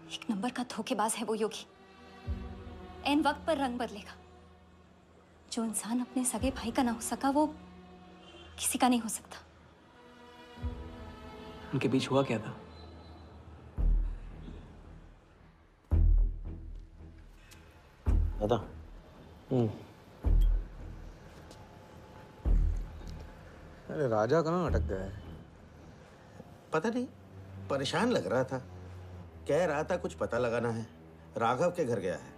एक नंबर का धोखेबाज है वो योगी। एन वक्त पर रंग बदलेगा। जो इंसान अपने सगे भाई का ना हो सका वो किसी का नहीं हो सकता। उनके बीच हुआ क्या था? दादा। अरे राजा कहाँ अटक गया है? पता नहीं, परेशान लग रहा था। कह रहा था कुछ पता लगाना है। राघव के घर गया है।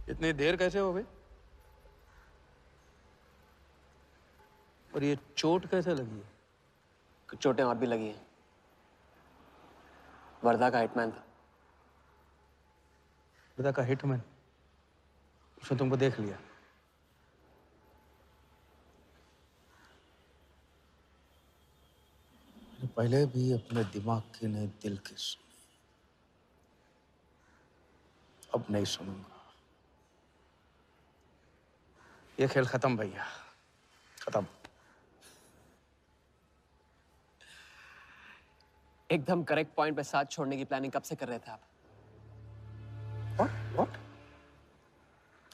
इतनी देर कैसे हो गई? और ये चोट कैसे लगी है? कुछ चोटें और भी लगी हैं। वर्धा का हिटमैन था। वर्धा का हिटमैन? उसने तुमको देख लिया? पहले भी अपने दिमाग की नहीं दिल की सुनी। अब नहीं सुनूंगा। ये खेल खत्म भैया, खत्म। एकदम करेक्ट पॉइंट पे साथ छोड़ने की प्लानिंग कब से कर रहे थे आप? What?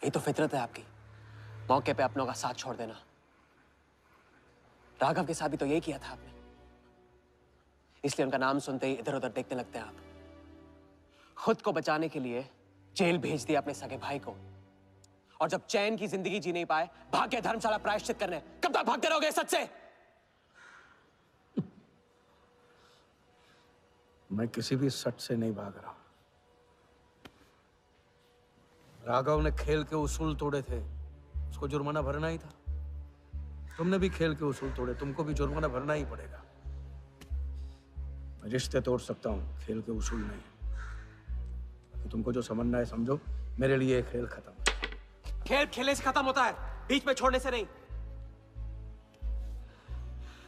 ये तो फितरत है आपकी, मौके पे अपनों का साथ छोड़ देना। राघव के साथ भी तो यही किया था आपने, इसलिए उनका नाम सुनते ही इधर उधर देखने लगते हैं आप। खुद को बचाने के लिए जेल भेज दिया अपने सगे भाई को, और जब चैन की जिंदगी जी नहीं पाए भाग के धर्मशाला प्रायश्चित करने। कब तक भागते रहोगे सच से? मैं किसी भी सच से नहीं भाग रहा। राघव ने खेल के उसूल तोड़े थे, उसको जुर्माना भरना ही था। तुमने भी खेल के उसूल तोड़े, तुमको भी जुर्माना भरना ही पड़ेगा। मैं रिश्ते तोड़ सकता हूँ, खेल के उसूल नहीं। तो तुमको जो समझना है समझो, मेरे लिए ये खेल खत्म। खेल खेलने से खत्म होता है, बीच में छोड़ने से नहीं।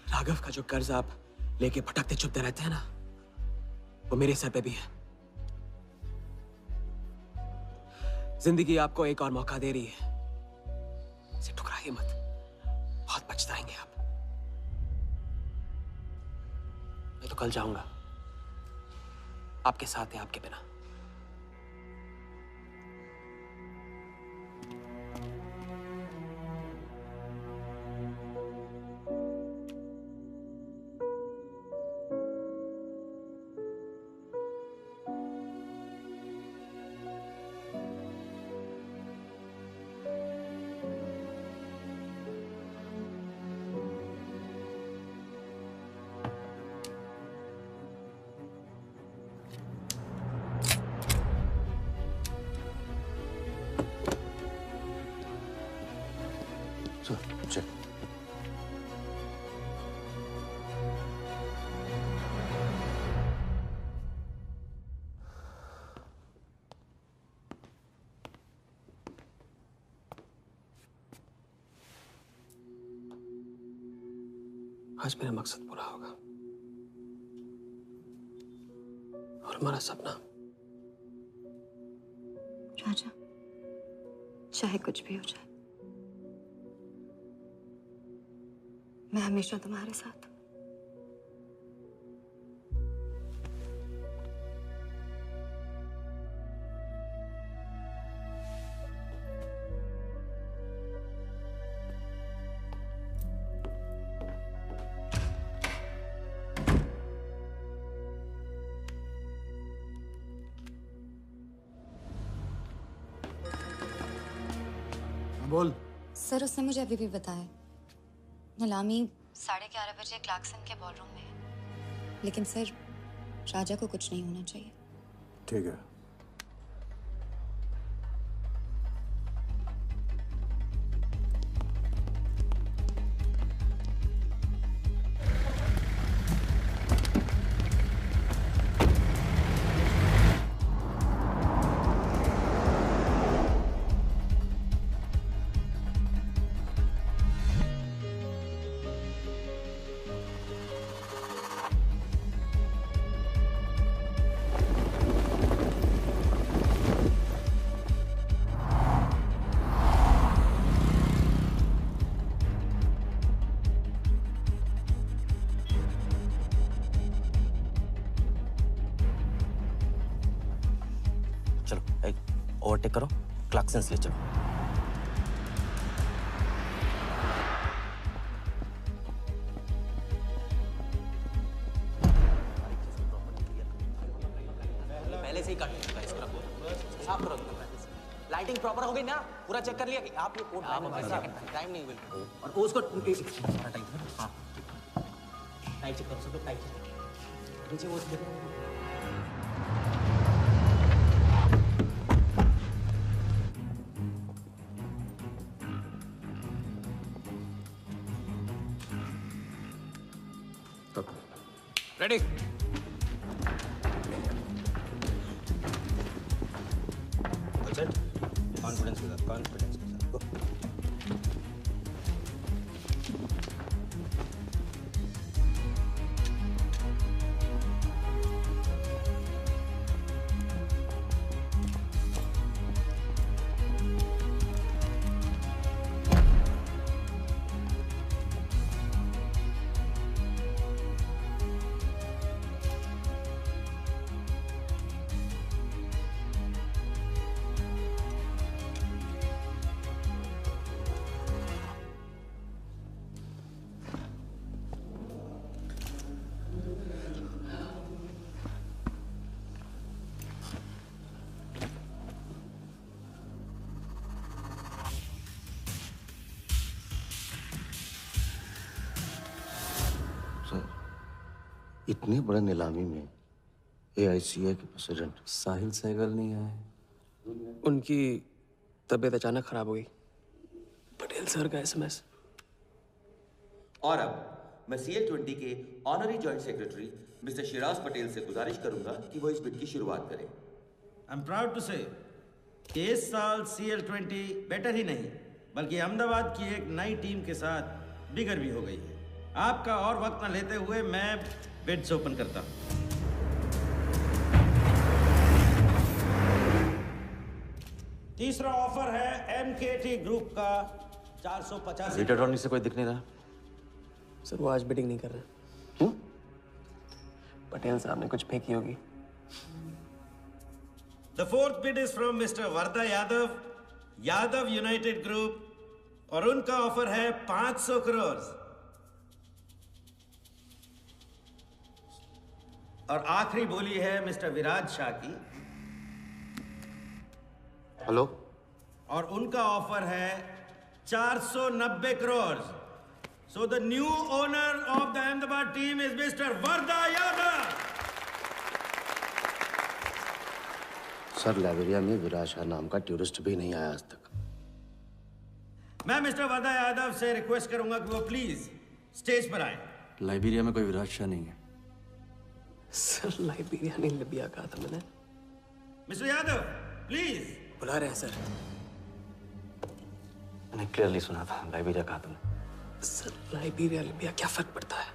राघव का जो कर्ज आप लेके भटकते चुपते रहते हैं ना, वो मेरे सर पे भी है। जिंदगी आपको एक और मौका दे रही है, इसे ठुकराइए मत, बहुत पछताएंगे आप। मैं तो कल जाऊंगा, आपके साथ है, आपके बिना। चल। आज मेरा मकसद पूरा होगा, और हमारा सपना। राजा, चाहे कुछ भी हो जाए, मैं हमेशा तुम्हारे साथ हूं। बोल। सर, उसने मुझे अभी भी बताया नीलामी 11:30 बजे क्लार्कसन के बॉलरूम में है। लेकिन सर, राजा को कुछ नहीं होना चाहिए। ठीक है। ओवरटेक करो, क्लार्कसन ले चलो। पहले से ही काट चुका है, इसको रखो, साफ करो। लाइटिंग प्रॉपर हो गई ना? पूरा चेक कर लिया कि आप ये कोड टाइम नहीं बिल्कुल। और उसको सारा टाइम, हाँ टाइम चेक करो, सब लोग टाइम चेक नीचे वो रेडी। कॉन्फिडेंस के साथ, कॉन्फिडेंस के साथ। इतनी बड़े नीलामी में AICA के प्रेसिडेंट साहिल सहगल नहीं आए। उनकी तबीयत अचानक खराब हो गई। पटेल सर का SMS। और अब मैं CL20 के honorary joint secretary mister Shiraz Patel से गुजारिश करूंगा कि वो इस बिड की शुरुआत करें। आई एम प्राउड टू से कि इस साल CL20 बेटर ही नहीं बल्कि अहमदाबाद की एक नई टीम के साथ बिगर भी हो गई है। आपका और वक्त न लेते हुए मैं बिड्स ओपन करता हूं। तीसरा ऑफर है MKT ग्रुप का 450। रीटा अटॉर्नी से कोई दिख नहीं रहा। सर वो आज बिडिंग नहीं कर रहे। क्यों? पटेल साहब ने कुछ फेंकी होगी। The fourth bid is from Mr. Varda Yadav, Yadav United Group, और उनका ऑफर है 500 करोड़। और आखिरी बोली है मिस्टर विराज शाह की। हेलो। और उनका ऑफर है 490 crore. So the new owner of the Ahmedabad team is Mr. Varda Yadav. Sir Liberia में विराज शाह नाम का टूरिस्ट भी नहीं आया आज तक। मैं मिस्टर वर्दा यादव से रिक्वेस्ट करूंगा कि वो प्लीज स्टेज पर आए। लाइबेरिया में कोई विराज शाह नहीं है। सर लाइबेरिया नहीं लिबिया कहा था मैंने। Mister Yadav please. बुला रहे हैं सर। मैंने क्लियरली सुना था लाइबेरिया कहा तुमने। सर लाइबेरिया लिबिया क्या फर्क पड़ता है?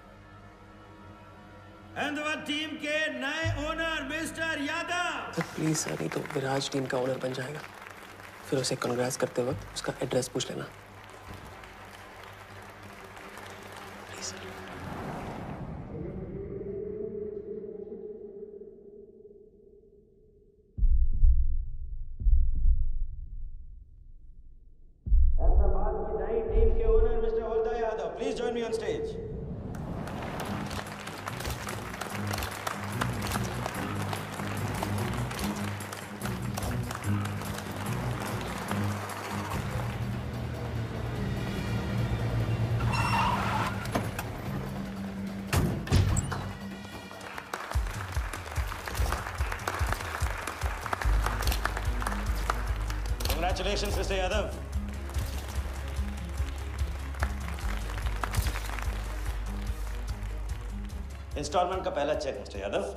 अहमदाबाद टीम के नए owner mister Yadav. Sir please sir, नहीं तो विराज टीम का ओनर बन जाएगा। फिर उसे कांग्रेस करते वक्त उसका एड्रेस पूछ लेना। Please sir. अहमदाबाद की नई टीम के owner mister Varda Yadav, please join me on stage. Congratulations, Mr. Yadav. Instalment का पहला चेक मिस्टर यादव।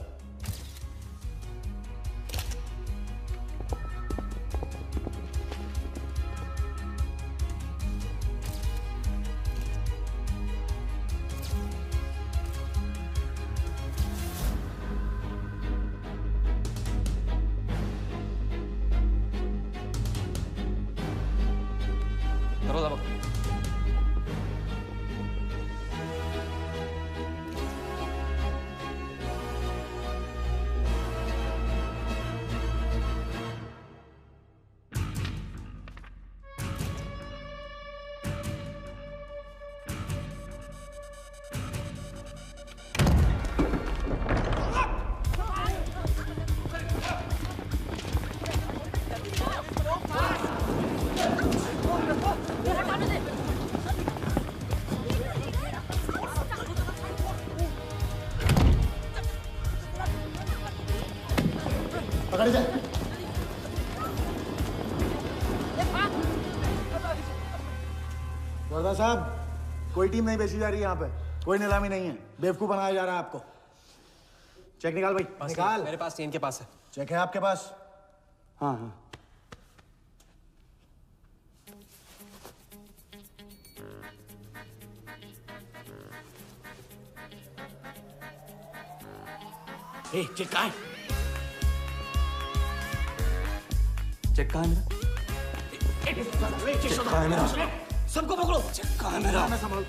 वर्दा साहब, कोई टीम नहीं बेची जा रही यहाँ पे। कोई नीलामी नहीं है। बेवकूफ बनाया जा रहा है आपको। चेक निकाल भाई, निकाल। मेरे पास नहीं, इनके पास है। चेक है आपके पास? हाँ हाँ। चेक कहाँ है? चेक कहाँ है मेरा? चेक कहाँ है मेरा? सबको पकड़ो। चेक कहाँ है मेरा? मैं संभाल।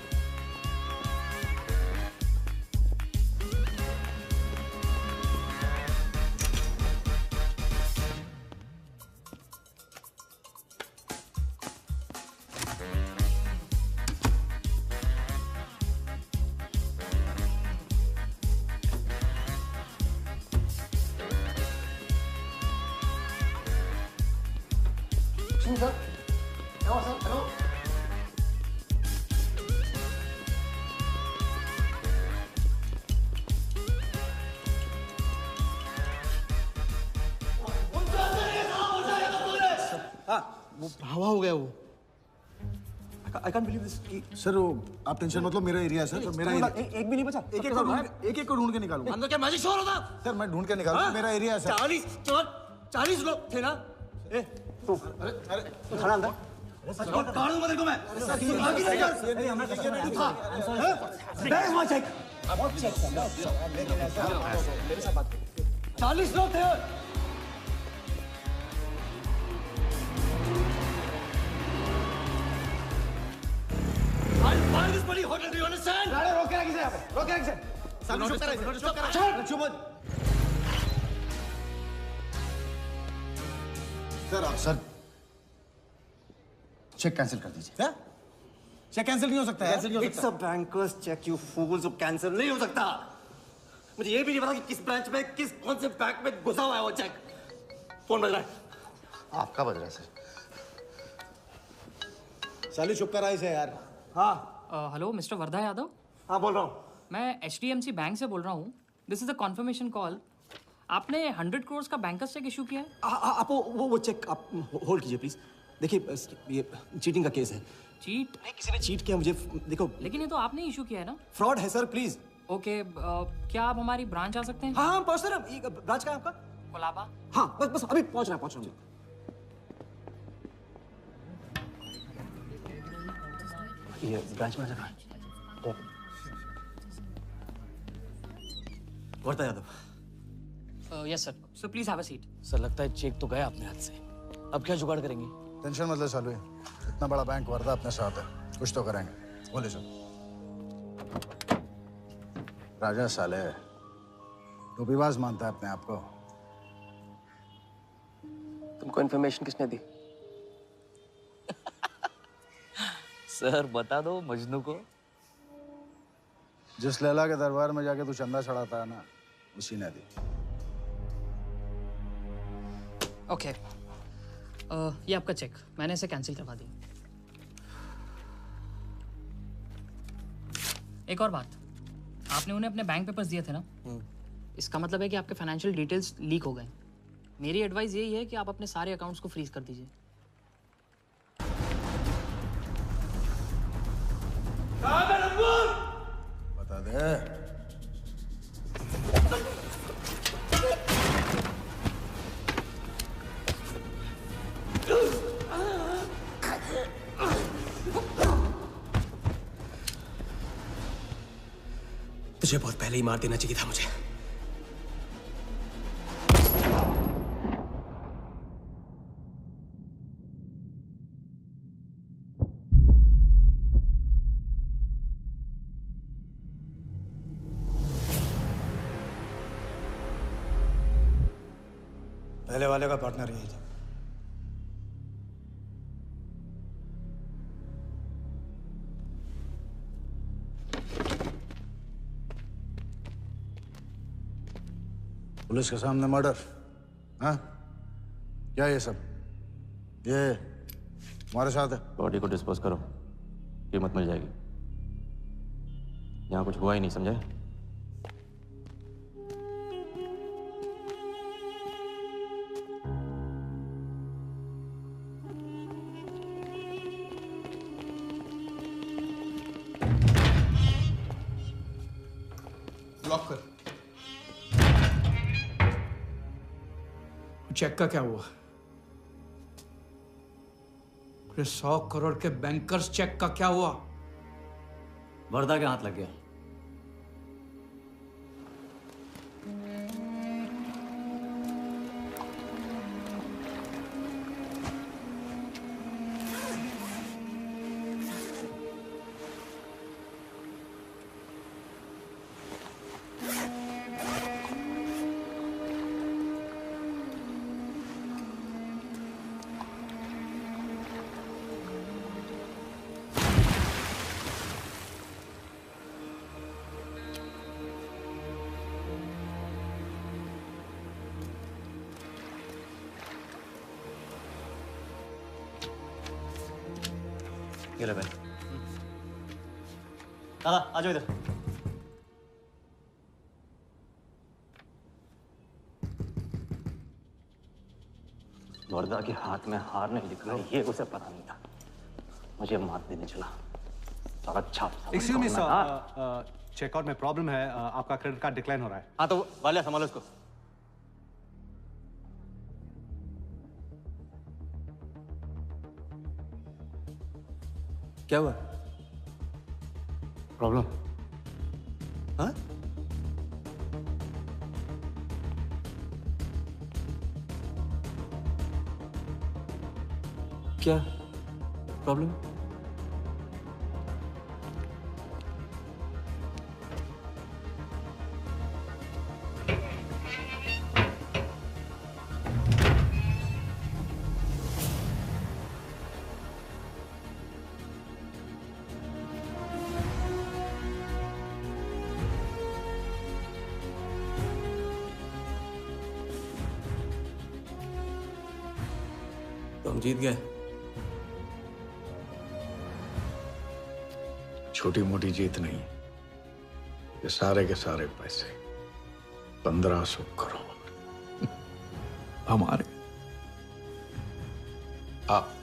वो हवा हो गया वो। I can't believe this कि सर वो आप टेंशन मतलब मेरा एरिया है सर, तो मेरा एक भी नहीं बचा। एक को ढूंढ के निकालूंगा। अंदर क्या मैजिक शो हो रहा था? सर मैं ढूंढ के निकालूंगा, मेरा एरिया है सर। 40 लोग थे ना? ए तू खड़ा अंदर। सच बोल, काट दूंगा तेरे को मैं। आगे नहीं कर। ये हमने किसी ने नहीं था। Where is my check? What check? मेरे साथ बात कर। 40 लोग थे। I'll buy this bloody hotel. Do you understand? रोक के रखिए यहाँ पे, रोक के रखिए। सामने चुप कर, चुप कर। चुप मत। सर चेक कैंसिल कर दीजिए। क्या? चेक कैंसिल नहीं हो सकता है। It's a banker's check, you fools. अब कैंसिल नहीं हो सकता। मुझे ये भी नहीं पता कि किस ब्रांच में, कौन से बैंक में घुसा हुआ है वो चेक। फोन बज रहा है। आपका बज रहा है सर। साली चुप कर आई से यार। हाँ। Hello mister Wardha Yadav. हाँ बोल रहा हूँ। मैं HDMC बैंक से बोल रहा हूँ। This is a confirmation call. आपने 100 करोड़ का बैंकर्स चेक इशू किया है? आप वो चेक आप होल्ड कीजिए प्लीज। देखिए ये चीटिंग का केस है। चीट? नहीं, किसी ने चीट किया मुझे। देखो लेकिन ये तो आपने इशू किया है ना? फ्रॉड है सर, प्लीज। ओके क्या आप हमारी ब्रांच आ सकते हैं? हाँ पहुँच रहे। ब्रांच का है आपका? कोलाबा। हाँ बस अभी पहुँच रहा हूँ। ये ब्रांच मैनेजर कहाँ है? Wardha Yadav. Yes sir. So please have a seat. Sir लगता है चेक तो गया अपने हाथ से। अब क्या जुगाड़ करेंगे? टेंशन मत ले सालू, इतना बड़ा बैंक वर्धा अपने साथ है, कुछ तो करेंगे। बोले सर। राजा साले टोपीबाज मानता है अपने आप को। तुमको इन्फॉर्मेशन किसने दी? सर बता दो मजनू को। जिस लैला के दरबार में जाके तू चंदा चढ़ाता है ना, उसी ने दी। ओके ये आपका चेक, मैंने इसे कैंसिल करवा दिया। एक और बात, आपने उन्हें अपने बैंक पेपर्स दिए थे ना, इसका मतलब है कि आपके फाइनेंशियल डिटेल्स लीक हो गए। मेरी एडवाइस यही है कि आप अपने सारे अकाउंट्स को फ्रीज कर दीजिए। बता दे। तुझे बहुत पहले ही मार देना चाहिए था मुझे। पहले वाले का पार्टनर यही था। पुलिस के सामने मर्डर? हाँ क्या ये सब? ये हमारे साथ है। बॉडी को डिस्पोज करो, कीमत मिल जाएगी। यहाँ कुछ हुआ ही नहीं, समझे? लॉक कर। चेक का क्या हुआ? 100 करोड़ के बैंकर्स चेक का क्या हुआ? वर्धा के हाथ लग गया। ये ले भाई। दादा आ जाओ इधर। वर्दा के हाथ में हार नहीं दिखा, ये उसे पता नहीं था। मुझे मात देने चला। साला छाप। एक्सक्यूज मी सर, चेकआउट में प्रॉब्लम है, आपका क्रेडिट कार्ड डिक्लाइन हो रहा है। हाँ तो वाले संभालो इसको। क्या हुआ? प्रॉब्लम? हाँ? क्या प्रॉब्लम? तुम जीत गए। छोटी मोटी जीत नहीं, ये सारे के सारे पैसे 1500 करोड़ हमारे। आप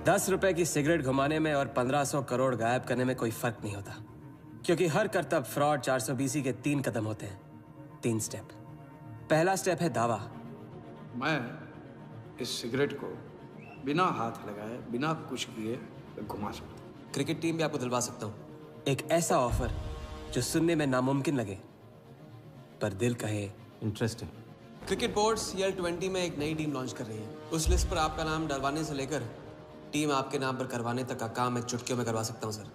₹10 की सिगरेट घुमाने में और 1500 करोड़ गायब करने में कोई फर्क नहीं होता, क्योंकि हर करतब फ्रॉड 420 के 3 कदम होते हैं, 3 स्टेप। पहला स्टेप है दावा। मैं इस सिगरेट को बिना हाथ लगाए, बिना कुछ किए घुमा सकता हूँ। क्रिकेट टीम भी आपको दिलवा सकता हूँ, एक ऐसा ऑफर जो सुनने में नामुमकिन लगे पर दिल कहे इंटरेस्टिंग। क्रिकेट बोर्ड CL20 में एक नई टीम लॉन्च कर रही है। उस लिस्ट पर आपका नाम डलवाने से लेकर टीम आपके नाम पर करवाने तक का काम मैं चुटकियों में करवा सकता हूं सर।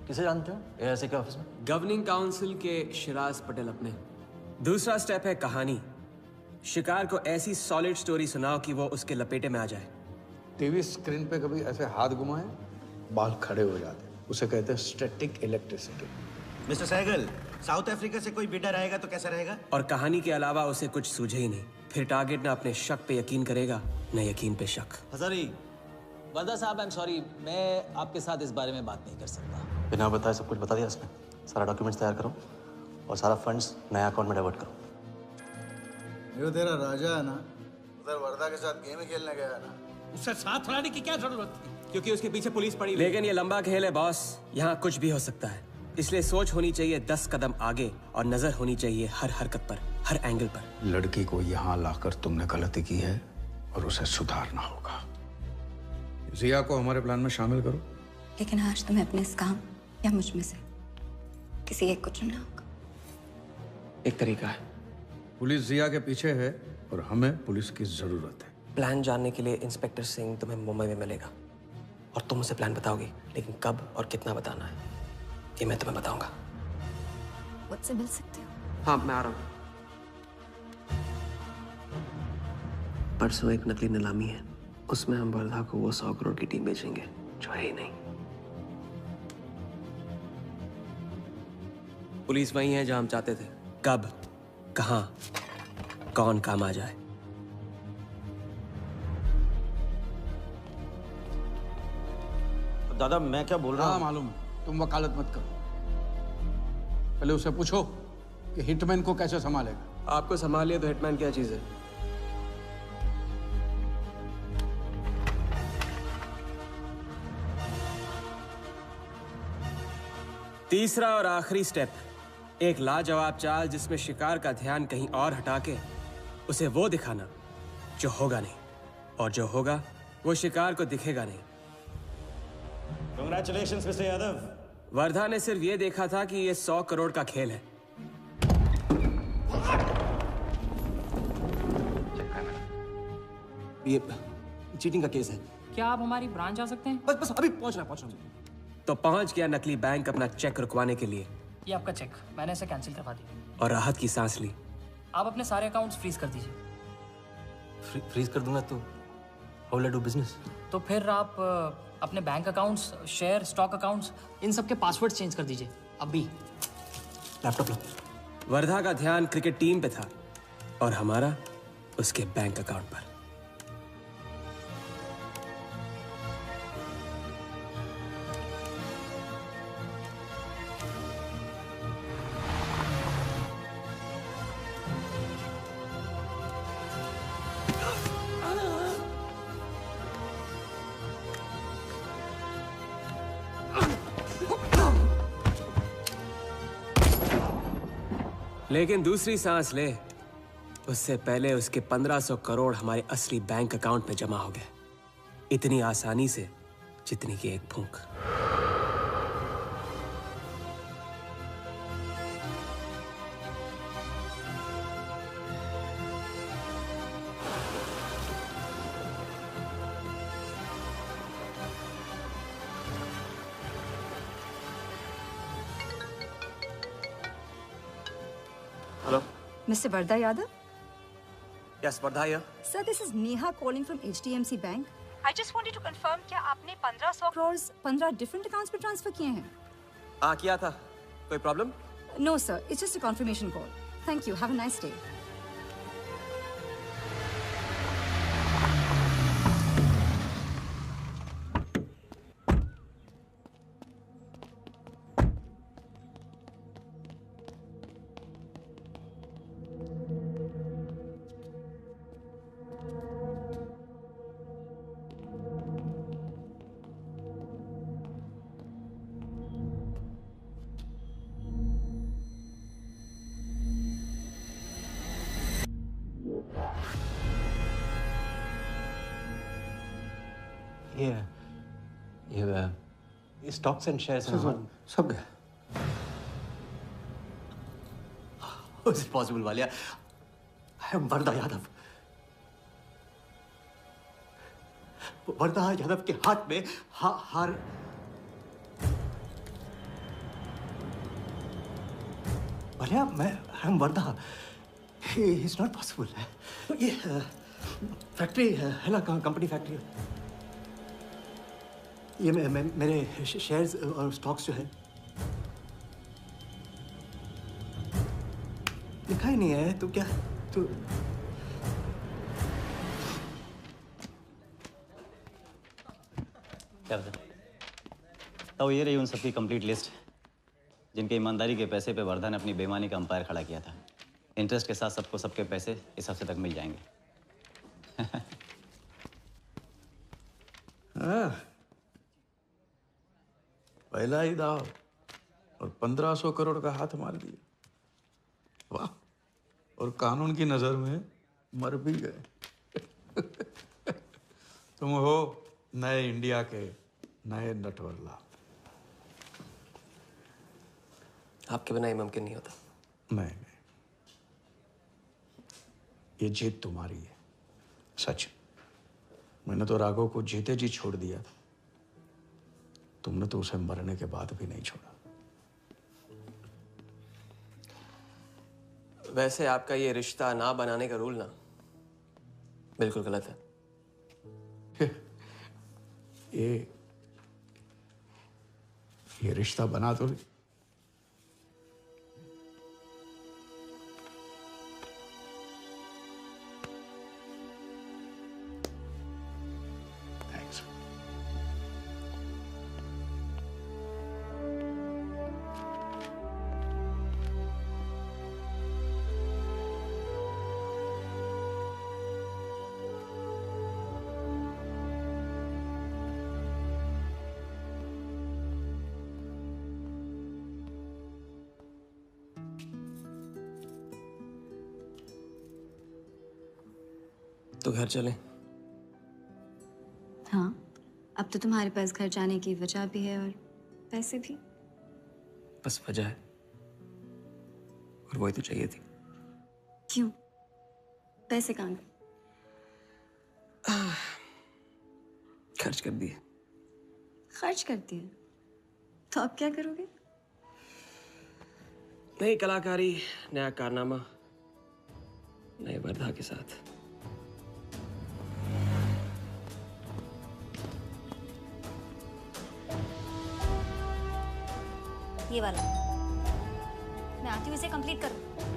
किसे जानते हो AIC के ऑफिस में? गवर्निंग काउंसिल के शिराज पटेल अपने। दूसरा स्टेप है कहानी। शिकार को ऐसी सॉलिड स्टोरी सुनाओ कि वो उसके लपेटे में आ जाए। टीवी स्क्रीन पे कभी ऐसे हाथ घुमाए, बाल खड़े हो जाते, उसे कहते हैं static electricity. Mister Sehgal, South Africa से कोई बिडर आएगा तो कैसा रहेगा? और कहानी के अलावा उसे कुछ सूझे ही नहीं, फिर टारगेट न अपने शक पे यकीन करेगा न यकीन पे शक। हजारी, वर्दा साहब, आई एम सॉरी, मैं आपके साथ इस बारे में बात नहीं कर सकता। बिना बताए सब कुछ बता दिया उसने। सारा डॉक्यूमेंट्स तैयार करो और सारा फंड्स नया अकाउंट में डाइवर्ट करो। जो तेरा राजा है ना, उधर वर्दा के साथ गेम ही खेलने गया ना। उससे साथ लाने की क्या जरूरत थी? क्योंकि उसके पीछे पुलिस पड़ी। लेकिन ये लंबा खेल है बॉस, यहाँ कुछ भी हो सकता है। इसलिए सोच होनी चाहिए 10 कदम आगे और नजर होनी चाहिए हर हरकत पर, हर एंगल पर। लड़की को यहाँ लाकर तुमने गलती की है और उसे सुधारना होगा। जिया को हमारे प्लान में शामिल करो। लेकिन आज तुम्हें अपने इस काम या मुझ में से किसी एक को चुनना होगा। एक तरीका है। पुलिस जिया के पीछे है और हमें पुलिस की जरूरत है। प्लान जानने के लिए इंस्पेक्टर सिंह तुम्हें मुंबई में मिलेगा और तुम उसे प्लान बताओगे, लेकिन कब और कितना बताना है ये मैं तुम्हें बताऊंगा। मुझसे मिल सकते हो? हाँ, मैं आ रहा हूँ। परसों एक नकली नीलामी है, उसमें हम वर्धा को वो 100 करोड़ की टीम बेचेंगे जो है ही नहीं। पुलिस वही है जहां हम चाहते थे। कब, कहां, कौन काम आ जाए। दादा मैं क्या बोल रहा हूँ? मालूम है, तुम वकालत मत करो। पहले उसे पूछो कि हिटमैन को कैसे संभालेगा। आपको संभालिए तो हिटमैन क्या चीज है? तीसरा और आखिरी स्टेप, एक लाजवाब चाल जिसमें शिकार का ध्यान कहीं और हटा के उसे वो दिखाना जो होगा नहीं, और जो होगा वो शिकार को दिखेगा नहीं। Congratulations, mister Yadav. वर्धा ने सिर्फ ये देखा था कि ये 100 करोड़ का खेल है। ये चीटिंग का केस है। क्या आप हमारी ब्रांच आ सकते हैं? बस अभी पहुंच रहा तो पहुंच गया नकली बैंक अपना चेक रुकवाने के लिए। ये आपका चेक, मैंने इसे कैंसिल करवा दिया। और राहत की सांस ली। आप अपने सारे अकाउंट्स फ्रीज कर दीजिए। फ्रीज कर दूंगा तो how will I do business? तो फिर आप अपने bank accounts, share, stock accounts, इन सब के पासवर्ड चेंज कर दीजिए अभी। लैपटॉप लो। वर्धा का ध्यान क्रिकेट टीम पे था और हमारा उसके बैंक अकाउंट पर। लेकिन दूसरी सांस ले, उससे पहले उसके 1500 करोड़ हमारे असली बैंक अकाउंट में जमा हो गए, इतनी आसानी से जितनी कि एक फूंक। Hello? Mr. Vardha Yadav? Yes, Vardha here. Sir, this is Neha calling from HDMC Bank. I just wanted to confirm क्या आपने 1500 crores 15 different accounts पे ट्रांसफर किए हैं? हाँ किया था। कोई problem? No sir, it's just a confirmation call. Thank you. Have a nice day. ये स्टॉक्स एंड शेयर्स सब गए। How is it possible, Walia? I am Wardha Yadav. Wardha Yadav के हाथ में हार। वालिया, मैं I am Wardha. It's not possible। ये फैक्ट्री है ना, कंपनी फैक्ट्री। ये मेरे शेयर्स और स्टॉक्स जो है लिखा ही नहीं है। तो क्या तो क्या बता? तो ये रही उन सबकी कंप्लीट लिस्ट जिनके ईमानदारी के पैसे पे वर्धा ने अपनी बेईमानी का अंपायर खड़ा किया था। इंटरेस्ट के साथ सबको सबके पैसे इस हफ्ते तक मिल जाएंगे। हाँ, पहला ही दाव और 1500 करोड़ का हाथ मार दिया। वाह, और कानून की नजर में मर भी गए। तुम हो नए इंडिया के नए नटवरला। आपके बिना ये मुमकिन नहीं होता। नहीं, ये जीत तुम्हारी है, सच। मैंने तो राघव को जीते जी छोड़ दिया था, तुमने तो उसे मरने के बाद भी नहीं छोड़ा। वैसे आपका ये रिश्ता ना बनाने का रूल ना बिल्कुल गलत है। ये रिश्ता बना तो तो घर चलें? हाँ, अब तो तुम्हारे पास घर जाने की वजह भी है और पैसे भी। बस वजह है और वही तो चाहिए थी। क्यों? पैसे कहाँ गए? खर्च कर दिए। खर्च कर दिए? तो अब क्या करोगे? नई कलाकारी, नया कारनामा, नए वर्धा के साथ। ये वाला। मैं आती हूँ इसे कंप्लीट करूँ।